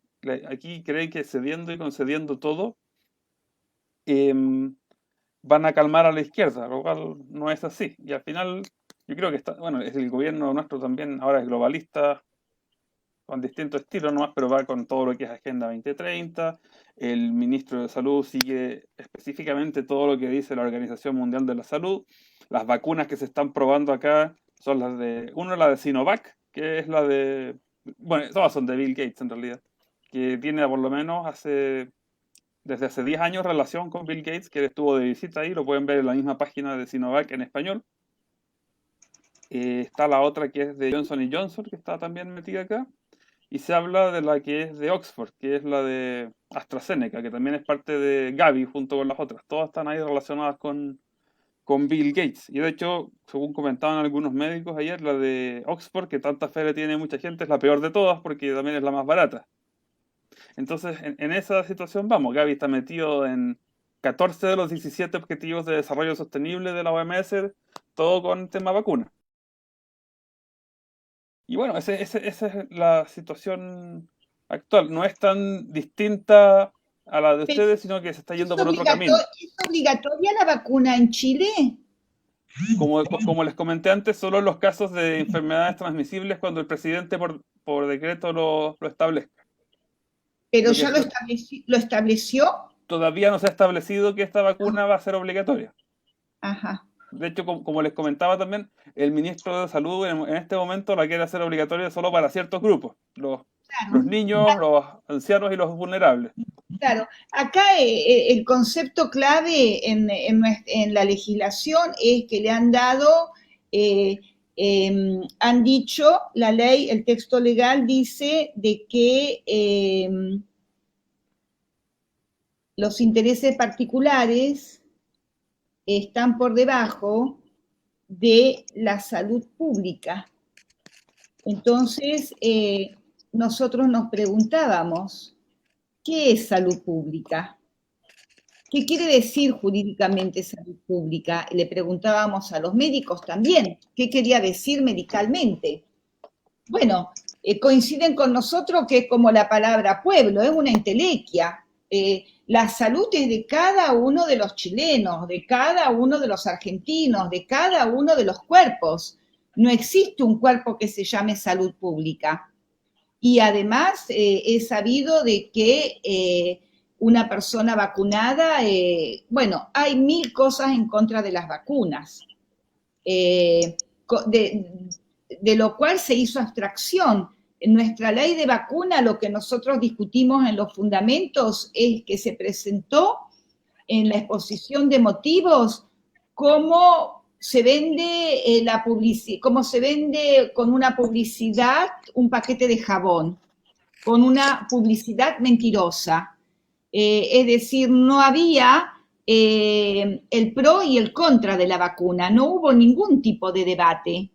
Aquí creen que cediendo y concediendo todo van a calmar a la izquierda, lo cual no es así. Y al final yo creo que bueno, es el gobierno nuestro también ahora es globalista, con distintos estilos nomás, pero va con todo lo que es Agenda 2030. El ministro de Salud sigue específicamente todo lo que dice la Organización Mundial de la Salud. Las vacunas que se están probando acá son la de Sinovac, que es la de, bueno, todas son de Bill Gates en realidad, que tiene por lo menos desde hace 10 años relación con Bill Gates, que él estuvo de visita ahí, lo pueden ver en la misma página de Sinovac en español. Está la otra que es de Johnson Johnson, que está también metida acá. Y se habla de la que es de Oxford, que es la de AstraZeneca, que también es parte de Gavi junto con las otras. Todas están ahí relacionadas con Bill Gates. Y de hecho, según comentaban algunos médicos ayer, la de Oxford, que tanta fe le tiene mucha gente, es la peor de todas porque también es la más barata. Entonces, en esa situación vamos. Gavi está metido en 14 de los 17 objetivos de desarrollo sostenible de la OMS, todo con tema vacuna. Y bueno, esa es la situación actual. No es tan distinta a la de ustedes, sino que se está yendo por otro camino. ¿Es obligatoria la vacuna en Chile? Como les comenté antes, solo en los casos de enfermedades transmisibles cuando el presidente por decreto lo establezca. ¿Pero ya lo estableció? Todavía no se ha establecido que esta vacuna va a ser obligatoria. Ajá. De hecho, como les comentaba también, el ministro de Salud en este momento la quiere hacer obligatoria solo para ciertos grupos, los niños, los ancianos y los vulnerables. Claro, acá el concepto clave en la legislación es que le han dado, han dicho, la ley, el texto legal dice de que los intereses particulares están por debajo de la salud pública. Entonces, nosotros nos preguntábamos, ¿qué es salud pública? ¿Qué quiere decir jurídicamente salud pública? Le preguntábamos a los médicos también, ¿qué quería decir medicalmente? Bueno, coinciden con nosotros que es como la palabra pueblo, es una entelequia. La salud es de cada uno de los chilenos, de cada uno de los argentinos, de cada uno de los cuerpos. No existe un cuerpo que se llame salud pública. Y además he sabido de que una persona vacunada, bueno, hay 1000 cosas en contra de las vacunas, de lo cual se hizo abstracción. En nuestra ley de vacuna, lo que nosotros discutimos en los fundamentos es que se presentó en la exposición de motivos cómo se vende cómo se vende con una publicidad un paquete de jabón, con una publicidad mentirosa. Es decir, no había el pro y el contra de la vacuna, no hubo ningún tipo de debate.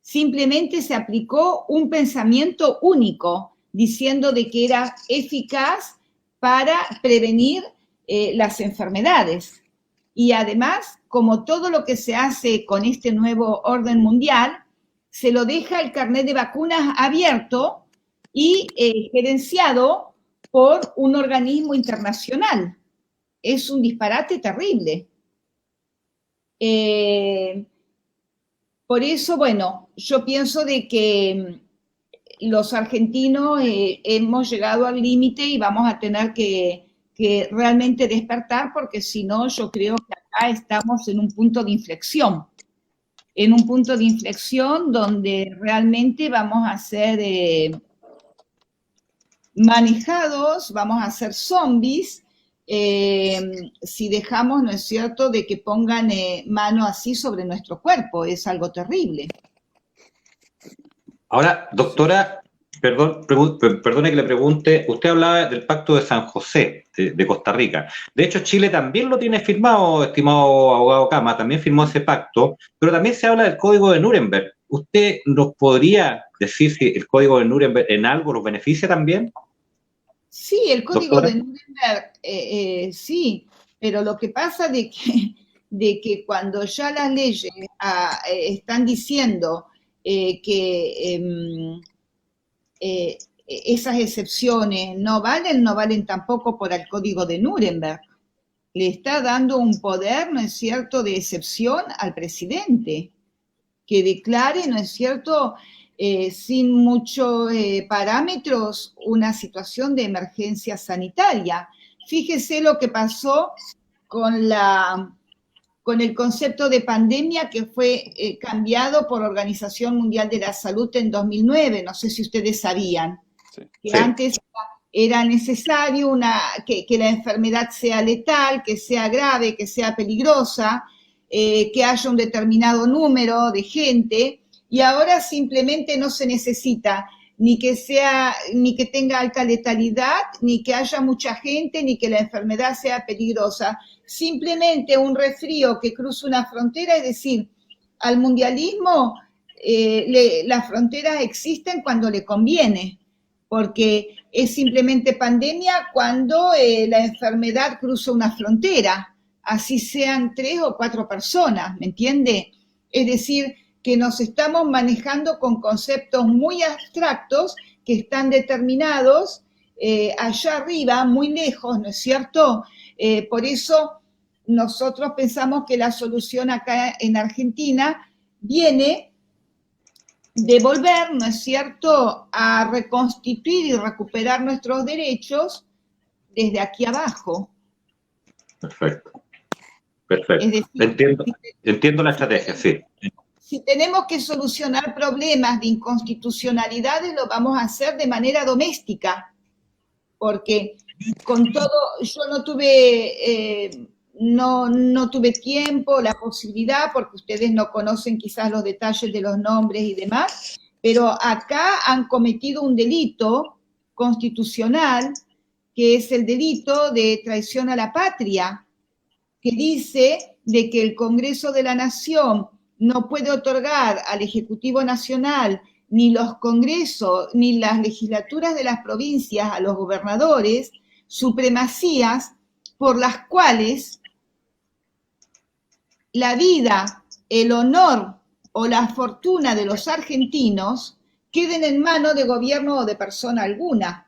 Simplemente se aplicó un pensamiento único, diciendo de que era eficaz para prevenir las enfermedades. Y además, como todo lo que se hace con este nuevo orden mundial, se lo deja el carnet de vacunas abierto y gerenciado por un organismo internacional. Es un disparate terrible. Por eso, bueno, yo pienso de que los argentinos hemos llegado al límite y vamos a tener que realmente despertar, porque si no, yo creo que acá estamos en un punto de inflexión. En un punto de inflexión donde realmente vamos a ser manejados, vamos a ser zombies, si dejamos, ¿no es cierto?, de que pongan mano así sobre nuestro cuerpo. Es algo terrible. Ahora, doctora, perdone que le pregunte, usted hablaba del Pacto de San José, de Costa Rica. De hecho, Chile también lo tiene firmado, estimado abogado Cama, también firmó ese pacto, pero también se habla del Código de Nuremberg. ¿Usted nos podría decir si el Código de Nuremberg en algo nos beneficia también? Sí, el Código ¿Doctora? de Nuremberg, sí, pero lo que pasa de que cuando ya las leyes están diciendo que esas excepciones no valen tampoco por el Código de Nuremberg. Le está dando un poder, ¿no es cierto?, de excepción al presidente, que declare, ¿no es cierto?, sin muchos parámetros, una situación de emergencia sanitaria. Fíjese lo que pasó con el concepto de pandemia, que fue cambiado por Organización Mundial de la Salud en 2009. No sé si ustedes sabían. Sí. Que antes era necesario que la enfermedad sea letal, que sea grave, que sea peligrosa, que haya un determinado número de gente, y ahora simplemente no se necesita ni que tenga alta letalidad, ni que haya mucha gente, ni que la enfermedad sea peligrosa. Simplemente un resfrío que cruza una frontera, es decir, al mundialismo las fronteras existen cuando le conviene, porque es simplemente pandemia cuando la enfermedad cruza una frontera, así sean 3 o 4 personas, ¿me entiende? Es decir, que nos estamos manejando con conceptos muy abstractos que están determinados allá arriba, muy lejos, ¿no es cierto? Por eso nosotros pensamos que la solución acá en Argentina viene de volver, ¿no es cierto?, a reconstituir y recuperar nuestros derechos desde aquí abajo. Perfecto. Es decir, Entiendo la estrategia, sí. Si tenemos que solucionar problemas de inconstitucionalidades, lo vamos a hacer de manera doméstica, porque con todo, yo no tuve tiempo, la posibilidad, porque ustedes no conocen quizás los detalles de los nombres y demás, pero acá han cometido un delito constitucional, que es el delito de traición a la patria, que dice de que el Congreso de la Nación no puede otorgar al Ejecutivo Nacional, ni los congresos, ni las legislaturas de las provincias a los gobernadores, supremacías por las cuales la vida, el honor o la fortuna de los argentinos queden en manos de gobierno o de persona alguna.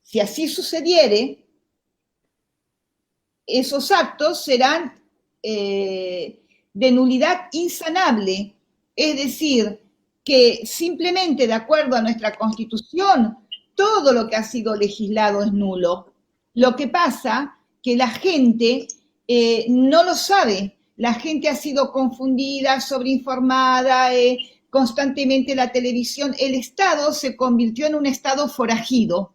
Si así sucediere, esos actos serán de nulidad insanable, es decir, que simplemente de acuerdo a nuestra Constitución, todo lo que ha sido legislado es nulo. Lo que pasa que la gente no lo sabe, la gente ha sido confundida, sobreinformada, constantemente la televisión, el Estado se convirtió en un Estado forajido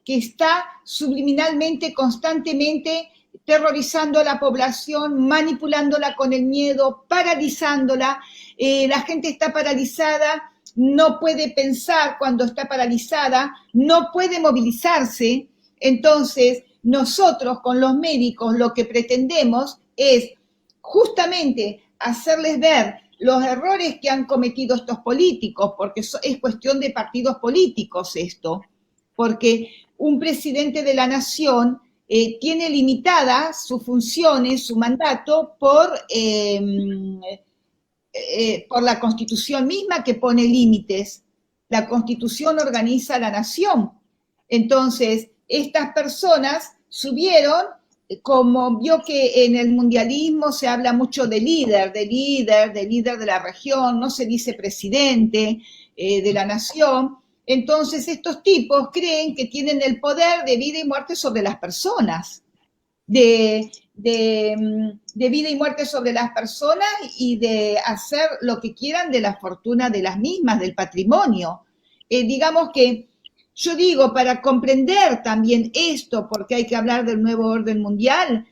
que está subliminalmente, constantemente terrorizando a la población, manipulándola con el miedo, paralizándola. La gente está paralizada, no puede pensar cuando está paralizada, no puede movilizarse. Entonces, nosotros con los médicos lo que pretendemos es justamente hacerles ver los errores que han cometido estos políticos, porque es cuestión de partidos políticos esto, porque un presidente de la nación tiene limitadas sus funciones, su mandato por la Constitución misma, que pone límites. La Constitución organiza la nación. Entonces, estas personas subieron como vio que en el mundialismo se habla mucho de líder de la región, no se dice presidente de la nación, entonces estos tipos creen que tienen el poder de vida y muerte sobre las personas, de vida y muerte sobre las personas y de hacer lo que quieran de la fortuna de las mismas, del patrimonio. Digamos que yo digo, para comprender también esto, porque hay que hablar del nuevo orden mundial,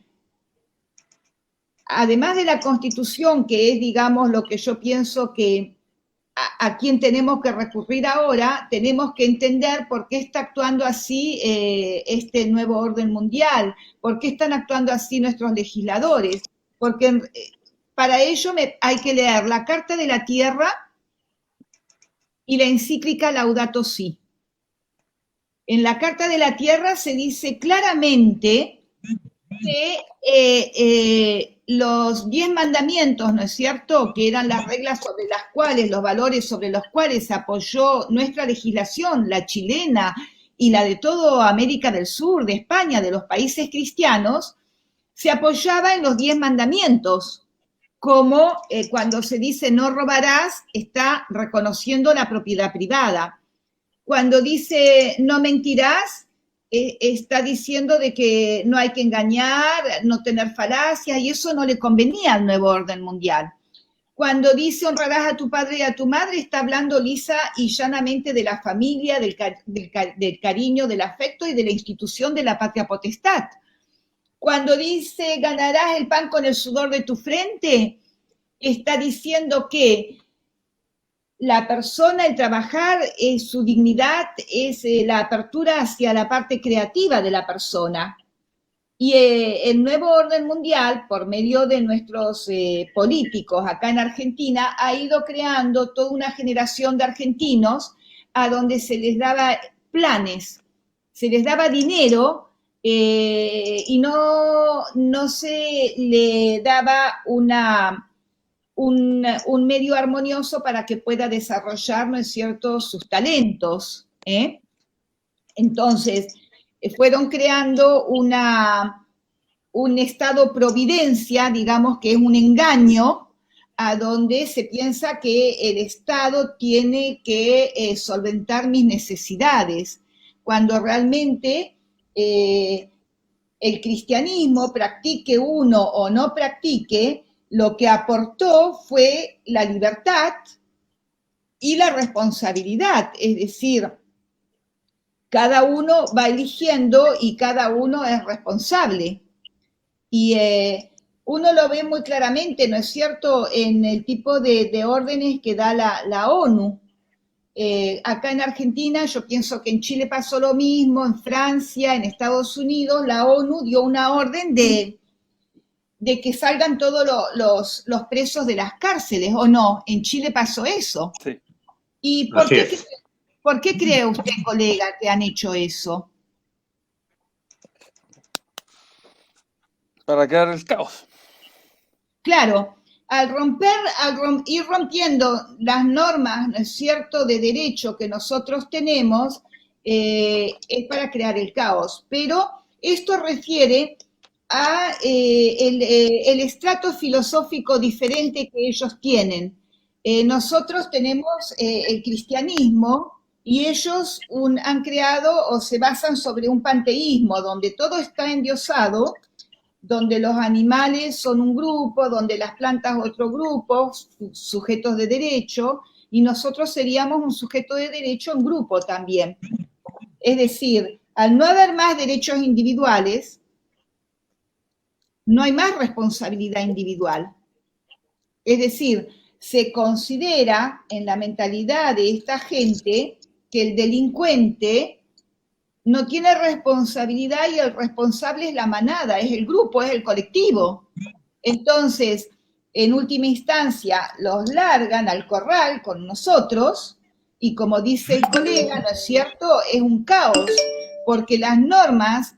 además de la Constitución, que es, digamos, lo que yo pienso que a quien tenemos que recurrir ahora, tenemos que entender por qué está actuando así este nuevo orden mundial, por qué están actuando así nuestros legisladores, porque para ello hay que leer la Carta de la Tierra y la encíclica Laudato Si. En la Carta de la Tierra se dice claramente que los 10 mandamientos, ¿no es cierto?, que eran las reglas sobre las cuales, los valores sobre los cuales se apoyó nuestra legislación, la chilena y la de toda América del Sur, de España, de los países cristianos, se apoyaba en los 10 mandamientos, como cuando se dice no robarás, está reconociendo la propiedad privada. Cuando dice no mentirás, está diciendo de que no hay que engañar, no tener falacias, y eso no le convenía al nuevo orden mundial. Cuando dice honrarás a tu padre y a tu madre, está hablando lisa y llanamente de la familia, del cariño, del afecto y de la institución de la patria potestad. Cuando dice ganarás el pan con el sudor de tu frente, está diciendo que la persona, el trabajar, es su dignidad, es la apertura hacia la parte creativa de la persona. Y el nuevo orden mundial, por medio de nuestros políticos acá en Argentina, ha ido creando toda una generación de argentinos a donde se les daba planes, se les daba dinero y no se le daba un medio armonioso para que pueda desarrollar, ¿no es cierto?, sus talentos. Entonces, fueron creando un estado providencia, digamos que es un engaño, a donde se piensa que el Estado tiene que solventar mis necesidades, cuando realmente el cristianismo, practique uno o no practique, lo que aportó fue la libertad y la responsabilidad, es decir, cada uno va eligiendo y cada uno es responsable. Y uno lo ve muy claramente, ¿no es cierto?, en el tipo de órdenes que da la ONU. Acá en Argentina, yo pienso que en Chile pasó lo mismo, en Francia, en Estados Unidos, la ONU dio una orden de que salgan todos los presos de las cárceles, ¿o no? En Chile pasó eso. Sí. ¿Y por qué cree usted, colega, que han hecho eso? Para crear el caos. Claro, al ir rompiendo las normas, ¿no es cierto?, de derecho que nosotros tenemos, es para crear el caos. Pero esto refiere a el estrato filosófico diferente que ellos tienen. Nosotros tenemos el cristianismo y ellos han creado o se basan sobre un panteísmo donde todo está endiosado, donde los animales son un grupo, donde las plantas otro grupo, sujetos de derecho, y nosotros seríamos un sujeto de derecho en grupo también. Es decir, al no haber más derechos individuales, no hay más responsabilidad individual. Es decir, se considera en la mentalidad de esta gente que el delincuente no tiene responsabilidad y el responsable es la manada, es el grupo, es el colectivo. Entonces, en última instancia, los largan al corral con nosotros y como dice el colega, ¿no es cierto?, es un caos, porque las normas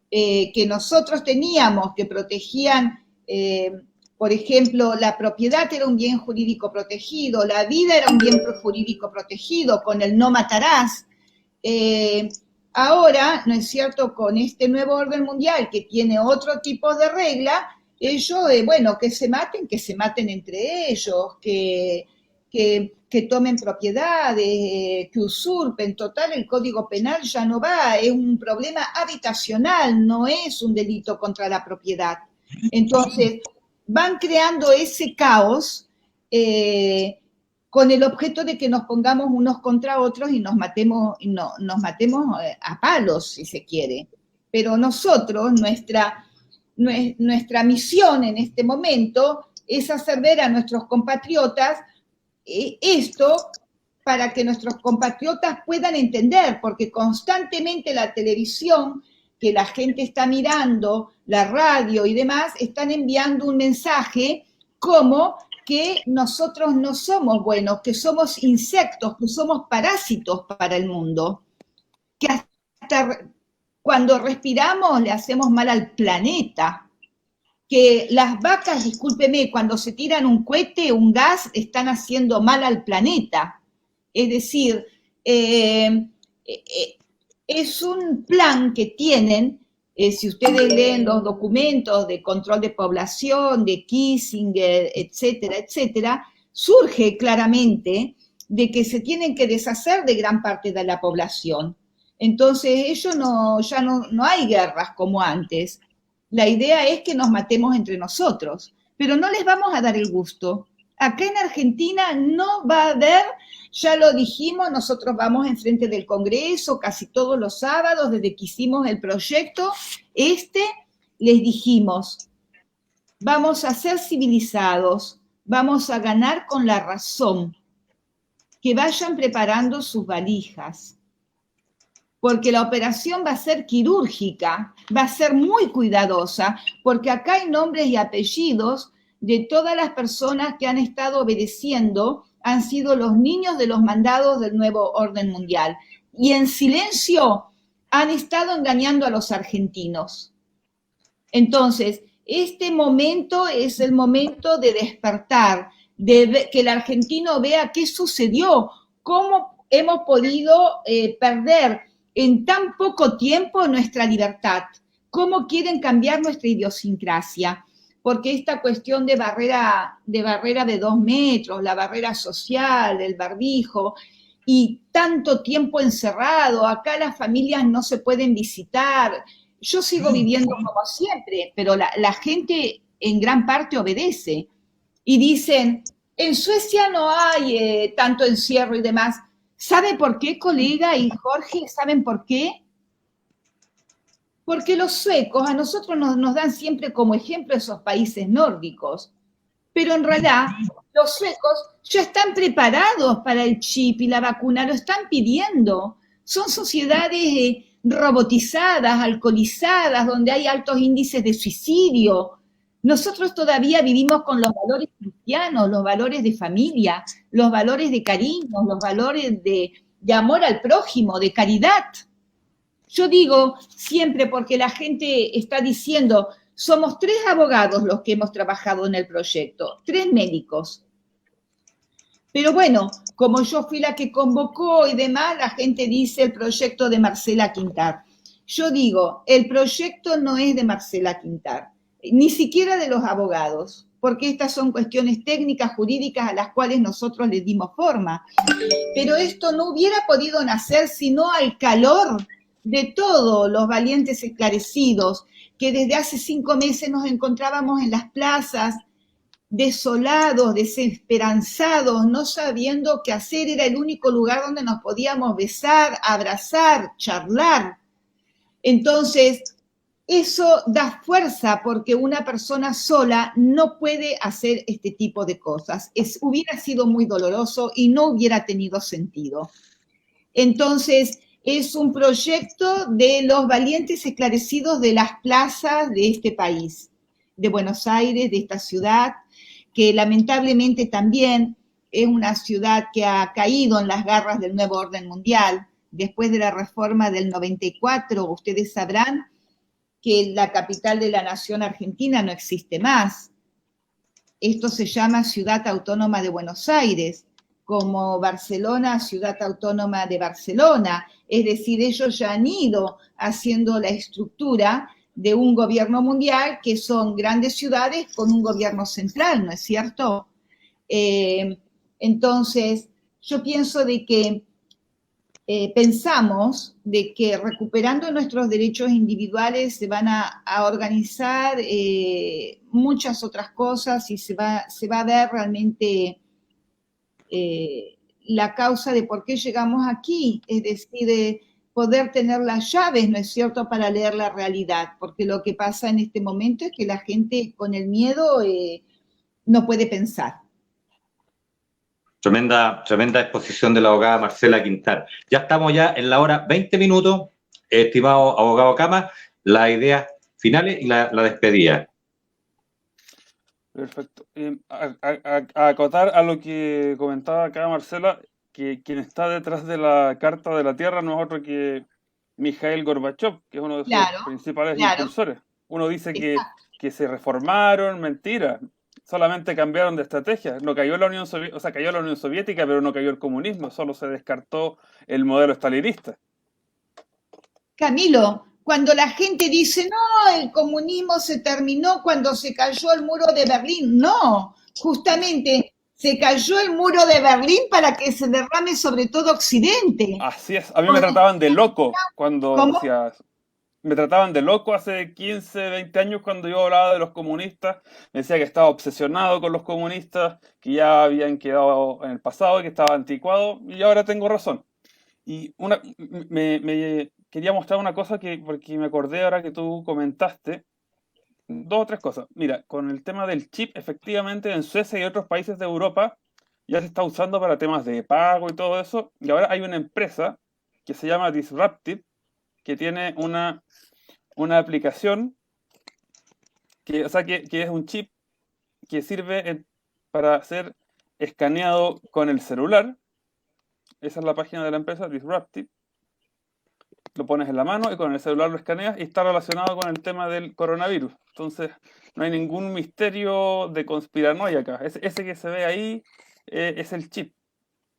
que nosotros teníamos que protegían, por ejemplo, la propiedad era un bien jurídico protegido, la vida era un bien jurídico protegido con el no matarás, Ahora, ¿no es cierto?, con este nuevo orden mundial que tiene otro tipo de regla, ellos, bueno, que se maten entre ellos, que tomen propiedades, que usurpen. Total, el Código Penal ya no va, es un problema habitacional, no es un delito contra la propiedad. Entonces, van creando ese caos con el objeto de que nos pongamos unos contra otros y nos matemos a palos, si se quiere. Pero nosotros, nuestra misión en este momento es hacer ver a nuestros compatriotas esto para que nuestros compatriotas puedan entender, porque constantemente la televisión, que la gente está mirando, la radio y demás, están enviando un mensaje como que nosotros no somos buenos, que somos insectos, que somos parásitos para el mundo, que hasta cuando respiramos le hacemos mal al planeta, que las vacas, discúlpeme, cuando se tiran un cohete, un gas, están haciendo mal al planeta. Es decir, es un plan que tienen, si ustedes leen los documentos de control de población, de Kissinger, etcétera, etcétera, surge claramente de que se tienen que deshacer de gran parte de la población. Entonces, ya no hay guerras como antes. La idea es que nos matemos entre nosotros, pero no les vamos a dar el gusto. Acá en Argentina no va a haber, ya lo dijimos, nosotros vamos enfrente del Congreso casi todos los sábados desde que hicimos el proyecto. Les dijimos, vamos a ser civilizados, vamos a ganar con la razón, que vayan preparando sus valijas, porque la operación va a ser quirúrgica, va a ser muy cuidadosa, porque acá hay nombres y apellidos de todas las personas que han estado obedeciendo, han sido los niños de los mandados del nuevo orden mundial, y en silencio han estado engañando a los argentinos. Entonces, este momento es el momento de despertar, de que el argentino vea qué sucedió, cómo hemos podido perder en tan poco tiempo nuestra libertad, cómo quieren cambiar nuestra idiosincrasia, porque esta cuestión de barrera de 2 metros, la barrera social, el barbijo, y tanto tiempo encerrado, acá las familias no se pueden visitar. Yo sigo viviendo como siempre, pero la gente en gran parte obedece. Y dicen, en Suecia no hay tanto encierro y demás. ¿Sabe por qué, colega y Jorge? ¿Saben por qué? Porque los suecos a nosotros nos dan siempre como ejemplo esos países nórdicos. Pero en realidad los suecos ya están preparados para el chip y la vacuna, lo están pidiendo. Son sociedades robotizadas, alcoholizadas, donde hay altos índices de suicidio. Nosotros todavía vivimos con los valores cristianos, los valores de familia, los valores de cariño, los valores de amor al prójimo, de caridad. Yo digo siempre, porque la gente está diciendo, somos 3 abogados los que hemos trabajado en el proyecto, 3 médicos. Pero bueno, como yo fui la que convocó y demás, la gente dice el proyecto de Marcela Quintar. Yo digo, el proyecto no es de Marcela Quintar, ni siquiera de los abogados, porque estas son cuestiones técnicas, jurídicas a las cuales nosotros les dimos forma. Pero esto no hubiera podido nacer sino al calor de todos los valientes esclarecidos que desde hace 5 meses nos encontrábamos en las plazas, desolados, desesperanzados, no sabiendo qué hacer. Era el único lugar donde nos podíamos besar, abrazar, charlar. Entonces, eso da fuerza, porque una persona sola no puede hacer este tipo de cosas. Hubiera sido muy doloroso y no hubiera tenido sentido. Entonces, es un proyecto de los valientes esclarecidos de las plazas de este país, de Buenos Aires, de esta ciudad, que lamentablemente también es una ciudad que ha caído en las garras del nuevo orden mundial. Después de la reforma del 94, ustedes sabrán que la capital de la nación argentina no existe más. Esto se llama Ciudad Autónoma de Buenos Aires, como Barcelona, Ciudad Autónoma de Barcelona. Es decir, ellos ya han ido haciendo la estructura de un gobierno mundial, que son grandes ciudades con un gobierno central, ¿no es cierto? Entonces, yo pienso de que pensamos de que recuperando nuestros derechos individuales se van a organizar muchas otras cosas y se va a ver realmente la causa de por qué llegamos aquí, es decir, poder tener las llaves, ¿no es cierto?, para leer la realidad, porque lo que pasa en este momento es que la gente con el miedo no puede pensar. Tremenda exposición de la abogada Marcela Quintar. Ya estamos ya en la hora 20 minutos, estimado abogado Camas, las ideas finales y la despedida. Perfecto. A acotar a lo que comentaba acá Marcela, que quien está detrás de la Carta de la Tierra no es otro que Mikhail Gorbachev, que es uno de sus principales impulsores. Uno dice que se reformaron, mentira. Solamente cambiaron de estrategia. No cayó la Unión Soviética, o sea, cayó la Unión Soviética, pero no cayó el comunismo, solo se descartó el modelo stalinista. Camilo, cuando la gente dice, no, el comunismo se terminó cuando se cayó el muro de Berlín, no, justamente se cayó el muro de Berlín para que se derrame sobre todo Occidente. Así es, a mí me trataban de loco cuando decías... Me trataban de loco hace 15, 20 años cuando yo hablaba de los comunistas. Me decía que estaba obsesionado con los comunistas, que ya habían quedado en el pasado, que estaba anticuado, y ahora tengo razón. Y me quería mostrar una cosa porque me acordé ahora que tú comentaste. 2 o 3 cosas. Mira, con el tema del chip, efectivamente en Suecia y otros países de Europa ya se está usando para temas de pago y todo eso. Y ahora hay una empresa que se llama Disruptive, que tiene una aplicación que es un chip que sirve para ser escaneado con el celular. Esa es la página de la empresa, Disruptive. Lo pones en la mano y con el celular lo escaneas y está relacionado con el tema del coronavirus. Entonces, no hay ningún misterio de conspiranoia acá. Ese que se ve ahí es el chip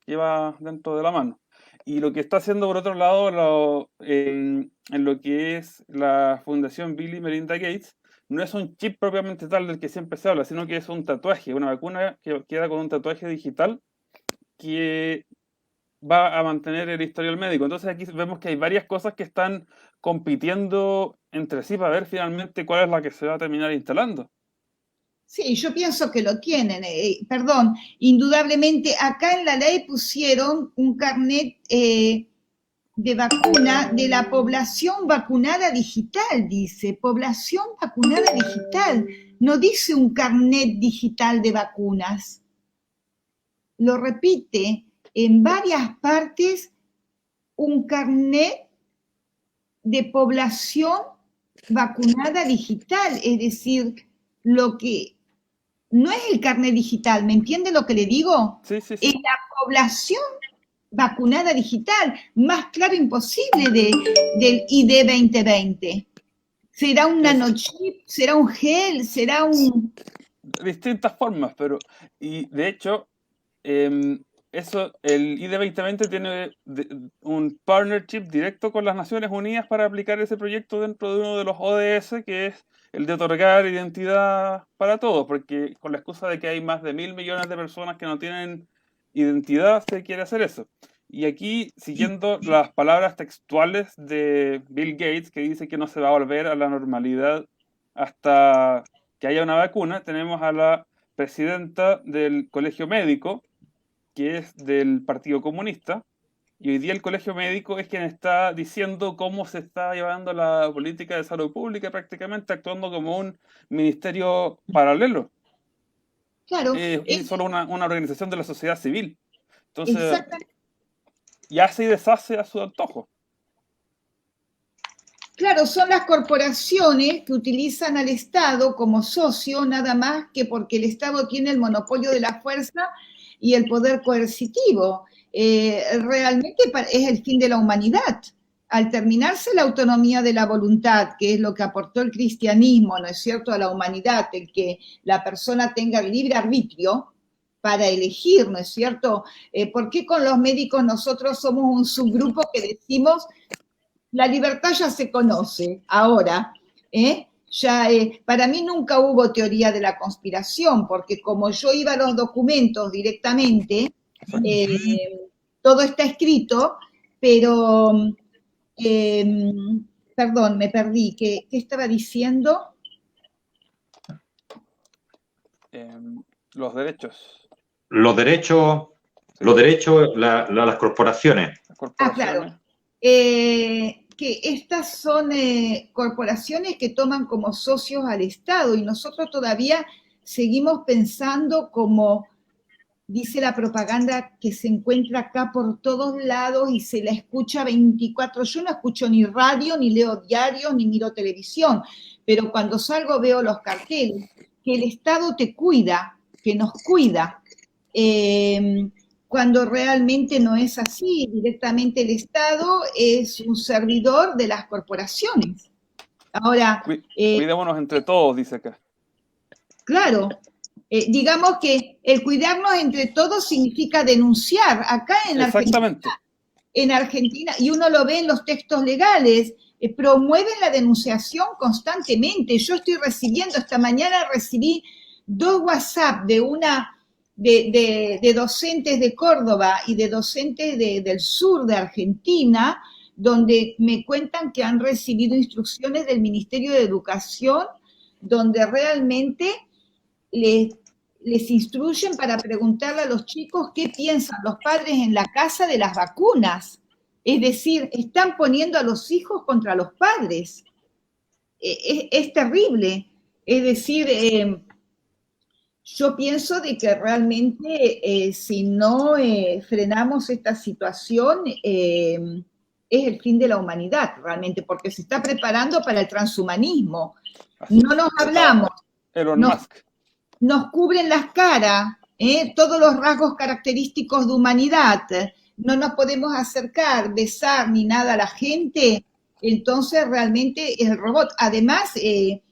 que va dentro de la mano. Y lo que está haciendo, por otro lado, en lo que es la Fundación Bill y Melinda Gates, no es un chip propiamente tal del que siempre se habla, sino que es un tatuaje, una vacuna que queda con un tatuaje digital que va a mantener el historial médico. Entonces aquí vemos que hay varias cosas que están compitiendo entre sí para ver finalmente cuál es la que se va a terminar instalando. Sí, yo pienso que lo tienen. Perdón, indudablemente acá en la ley pusieron un carnet de vacuna de la población vacunada digital, dice, población vacunada digital. No dice un carnet digital de vacunas. Lo repite en varias partes, un carnet de población vacunada digital, es decir, lo que no es el carnet digital, ¿me entiende lo que le digo? Sí. Es la población vacunada digital, más claro imposible del ID 2020. ¿Será un nanochip? ¿Será un gel? ¿Será un...? Distintas formas, pero... Y de hecho, el ID 2020 tiene un partnership directo con las Naciones Unidas para aplicar ese proyecto dentro de uno de los ODS, que es el de otorgar identidad para todos, porque con la excusa de que hay más de 1.000 millones de personas que no tienen identidad, se quiere hacer eso. Y aquí, siguiendo las palabras textuales de Bill Gates, que dice que no se va a volver a la normalidad hasta que haya una vacuna, tenemos a la presidenta del Colegio Médico, que es del Partido Comunista, y hoy día el Colegio Médico es quien está diciendo cómo se está llevando la política de salud pública, prácticamente actuando como un ministerio paralelo. Claro. Es solo una organización de la sociedad civil. Entonces, ya se deshace a su antojo. Claro, son las corporaciones que utilizan al Estado como socio, nada más que porque el Estado tiene el monopolio de la fuerza y el poder coercitivo. Realmente es el fin de la humanidad. Al terminarse la autonomía de la voluntad, que es lo que aportó el cristianismo, ¿no es cierto?, a la humanidad, el que la persona tenga el libre arbitrio, para elegir, ¿no es cierto? ¿Por qué con los médicos nosotros somos un subgrupo que decimos, la libertad ya se conoce ahora, para mí nunca hubo teoría de la conspiración, porque como yo iba a los documentos directamente, todo está escrito, pero, perdón, me perdí, ¿qué estaba diciendo? Los derechos. Los derechos, Sí. las corporaciones. Las corporaciones. Claro. Que estas son corporaciones que toman como socios al Estado y nosotros todavía seguimos pensando como, dice la propaganda, que se encuentra acá por todos lados y se la escucha 24. Yo no escucho ni radio, ni leo diarios, ni miro televisión, pero cuando salgo veo los carteles, que el Estado te cuida, que nos cuida. Cuando realmente no es así, directamente el Estado es un servidor de las corporaciones. Ahora... cuidémonos entre todos, dice acá. Claro, digamos que el cuidarnos entre todos significa denunciar. Acá en Argentina, y uno lo ve en los textos legales, promueven la denunciación constantemente. Yo estoy recibiendo, esta mañana recibí 2 WhatsApp de docentes de Córdoba y de docentes del sur de Argentina, donde me cuentan que han recibido instrucciones del Ministerio de Educación, donde realmente les instruyen para preguntarle a los chicos qué piensan los padres en la casa de las vacunas. Es decir, están poniendo a los hijos contra los padres. Es terrible. Es decir, yo pienso de que realmente si no frenamos esta situación, es el fin de la humanidad, realmente, porque se está preparando para el transhumanismo. No nos hablamos. Elon Musk. Nos cubren las caras, todos los rasgos característicos de humanidad. No nos podemos acercar, besar ni nada a la gente. Entonces realmente es el robot. Además, el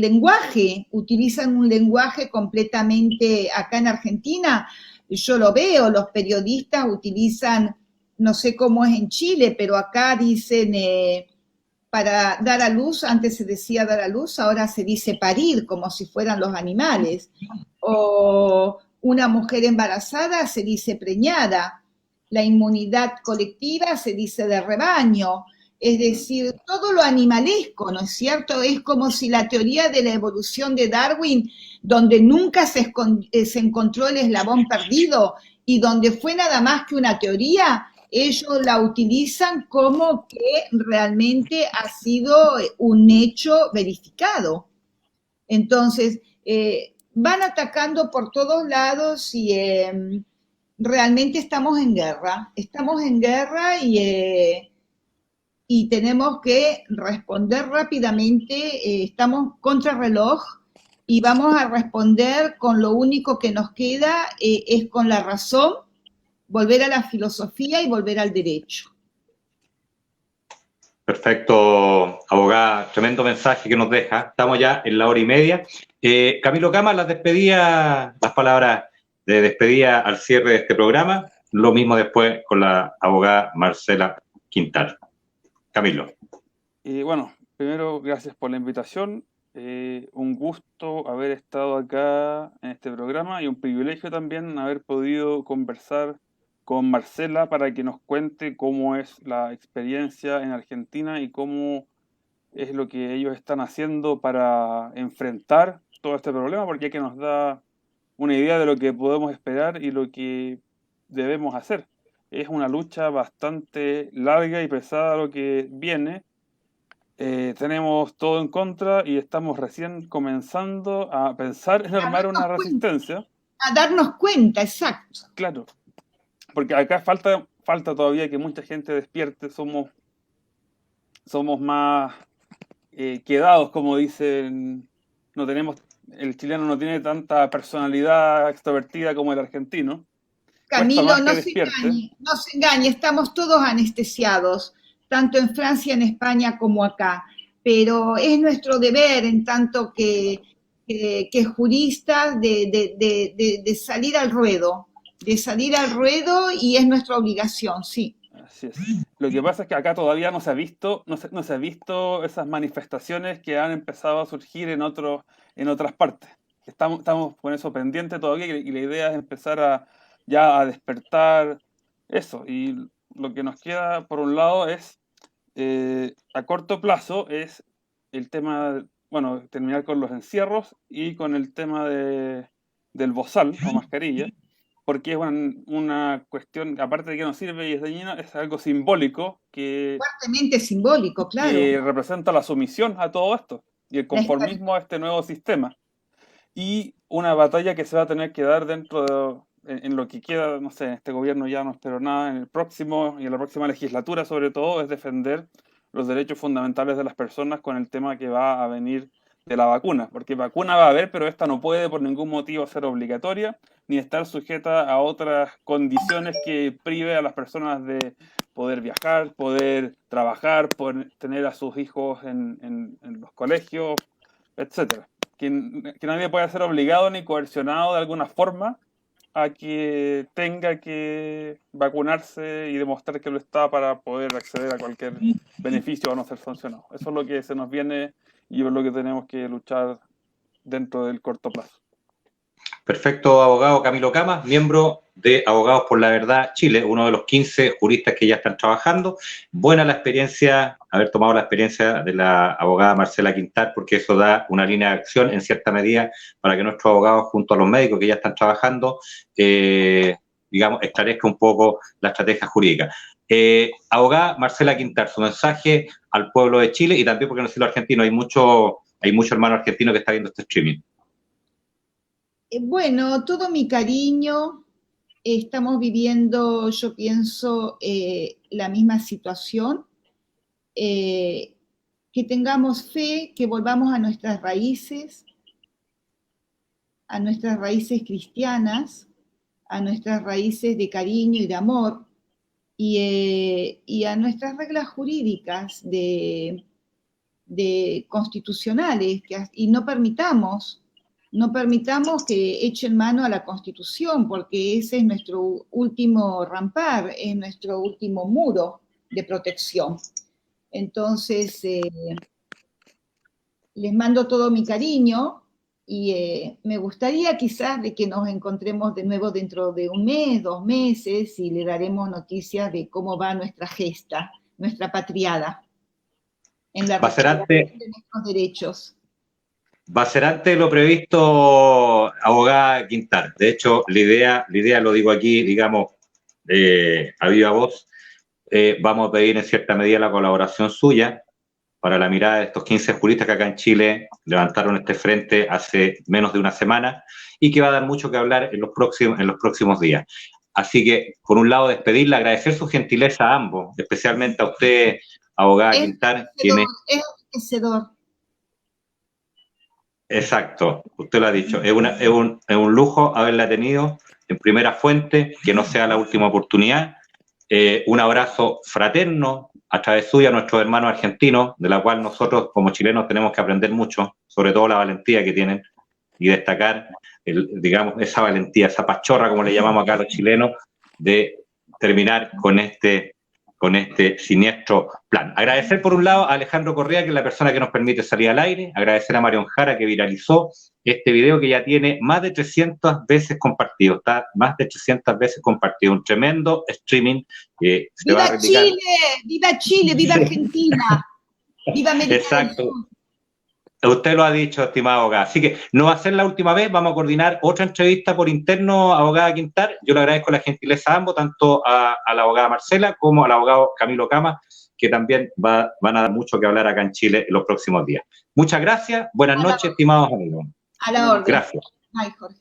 lenguaje, utilizan un lenguaje completamente, acá en Argentina, yo lo veo, los periodistas utilizan, no sé cómo es en Chile, pero acá dicen, para dar a luz, antes se decía dar a luz, ahora se dice parir, como si fueran los animales. O una mujer embarazada se dice preñada, la inmunidad colectiva se dice de rebaño. Es decir, todo lo animalesco, ¿no es cierto? Es como si la teoría de la evolución de Darwin, donde nunca se encontró el eslabón perdido y donde fue nada más que una teoría, ellos la utilizan como que realmente ha sido un hecho verificado. Entonces, van atacando por todos lados y realmente estamos en guerra y tenemos que responder rápidamente, estamos contra reloj y vamos a responder con lo único que nos queda, es con la razón, volver a la filosofía y volver al derecho. Perfecto, abogada, tremendo mensaje que nos deja. Estamos ya en la 1:30. Camilo Cama, las palabras de despedida al cierre de este programa. Lo mismo después con la abogada Marcela Quintal. Camilo. Bueno, primero, gracias por la invitación. Un gusto haber estado acá en este programa y un privilegio también haber podido conversar con Marcela para que nos cuente cómo es la experiencia en Argentina y cómo es lo que ellos están haciendo para enfrentar todo este problema, porque que nos da una idea de lo que podemos esperar y lo que debemos hacer. Es una lucha bastante larga y pesada lo que viene. Tenemos todo en contra y estamos recién comenzando a pensar en armar una resistencia. A darnos cuenta, exacto. Claro, porque acá falta todavía que mucha gente despierte, somos más quedados, como dicen, el chileno no tiene tanta personalidad extrovertida como el argentino. Camilo, no se engañe, estamos todos anestesiados, tanto en Francia, en España como acá, pero es nuestro deber en tanto que que juristas de salir al ruedo, y es nuestra obligación, sí. Así es. Lo que pasa es que acá todavía no se ha visto esas manifestaciones que han empezado a surgir en otras partes. Estamos con eso pendiente todavía y la idea es empezar ya a despertar eso. Y lo que nos queda, por un lado, es a corto plazo, es el tema, bueno, terminar con los encierros y con el tema del bozal o mascarilla, porque es una cuestión, aparte de que no sirve y es dañina, es algo simbólico Fuertemente simbólico, claro. que representa la sumisión a todo esto y el conformismo a este nuevo sistema. Y una batalla que se va a tener que dar en lo que queda, no sé, en este gobierno ya no espero nada, en el próximo y en la próxima legislatura sobre todo, es defender los derechos fundamentales de las personas con el tema que va a venir de la vacuna, porque vacuna va a haber, pero esta no puede por ningún motivo ser obligatoria, ni estar sujeta a otras condiciones que prive a las personas de poder viajar, poder trabajar, poder tener a sus hijos en los colegios, etcétera. Que nadie pueda ser obligado ni coercionado de alguna forma a que tenga que vacunarse y demostrar que lo está para poder acceder a cualquier beneficio o no ser sancionado. Eso es lo que se nos viene y es lo que tenemos que luchar dentro del corto plazo. Perfecto, abogado Camilo Camas, miembro de Abogados por la Verdad Chile, uno de los 15 juristas que ya están trabajando. Buena la experiencia, haber tomado la experiencia de la abogada Marcela Quintar, porque eso da una línea de acción en cierta medida para que nuestros abogados, junto a los médicos que ya están trabajando, digamos, esclarezca un poco la estrategia jurídica. Abogada Marcela Quintar, su mensaje al pueblo de Chile y también, porque no sé, lo argentino, hay mucho hermano argentino que está viendo este streaming. Bueno, todo mi cariño, estamos viviendo, yo pienso, la misma situación, que tengamos fe, que volvamos a nuestras raíces cristianas, a nuestras raíces de cariño y de amor, y a nuestras reglas jurídicas de constitucionales, y no permitamos que echen mano a la Constitución, porque ese es nuestro último rampar, es nuestro último muro de protección. Entonces, les mando todo mi cariño y me gustaría quizás de que nos encontremos de nuevo dentro de un mes, 2 meses, y le daremos noticias de cómo va nuestra gesta, nuestra patriada, en la recuperación de nuestros derechos. Va a ser antes de lo previsto, abogada Quintar. De hecho, la idea lo digo aquí, digamos, a viva voz, vamos a pedir en cierta medida la colaboración suya para la mirada de estos 15 juristas que acá en Chile levantaron este frente hace menos de una semana y que va a dar mucho que hablar en los próximos días. Así que, por un lado, despedirla, agradecer su gentileza a ambos, especialmente a usted, abogada Quintar. Es enriquecedor. Exacto, usted lo ha dicho, es un lujo haberla tenido en primera fuente, que no sea la última oportunidad. Un abrazo fraterno a través suya a nuestros hermanos argentinos, de la cual nosotros como chilenos tenemos que aprender mucho, sobre todo la valentía que tienen y destacar, digamos, esa valentía, esa pachorra, como le llamamos acá a los chilenos, de terminar con este siniestro plan. Agradecer por un lado a Alejandro Correa, que es la persona que nos permite salir al aire, agradecer a Marion Jara, que viralizó este video que ya tiene más de 300 veces compartido, está más de 300 veces compartido, un tremendo streaming que se va a replicar. ¡Viva Chile! ¡Viva Chile! ¡Viva Argentina! ¡Viva América! Exacto. Usted lo ha dicho, estimado abogado. Así que no va a ser la última vez, vamos a coordinar otra entrevista por interno, abogada Quintar. Yo le agradezco la gentileza a ambos, tanto a la abogada Marcela como al abogado Camilo Camas, que también van a dar mucho que hablar acá en Chile en los próximos días. Muchas gracias, buenas noches, estimados amigos. A la orden. Gracias. Ay, Jorge.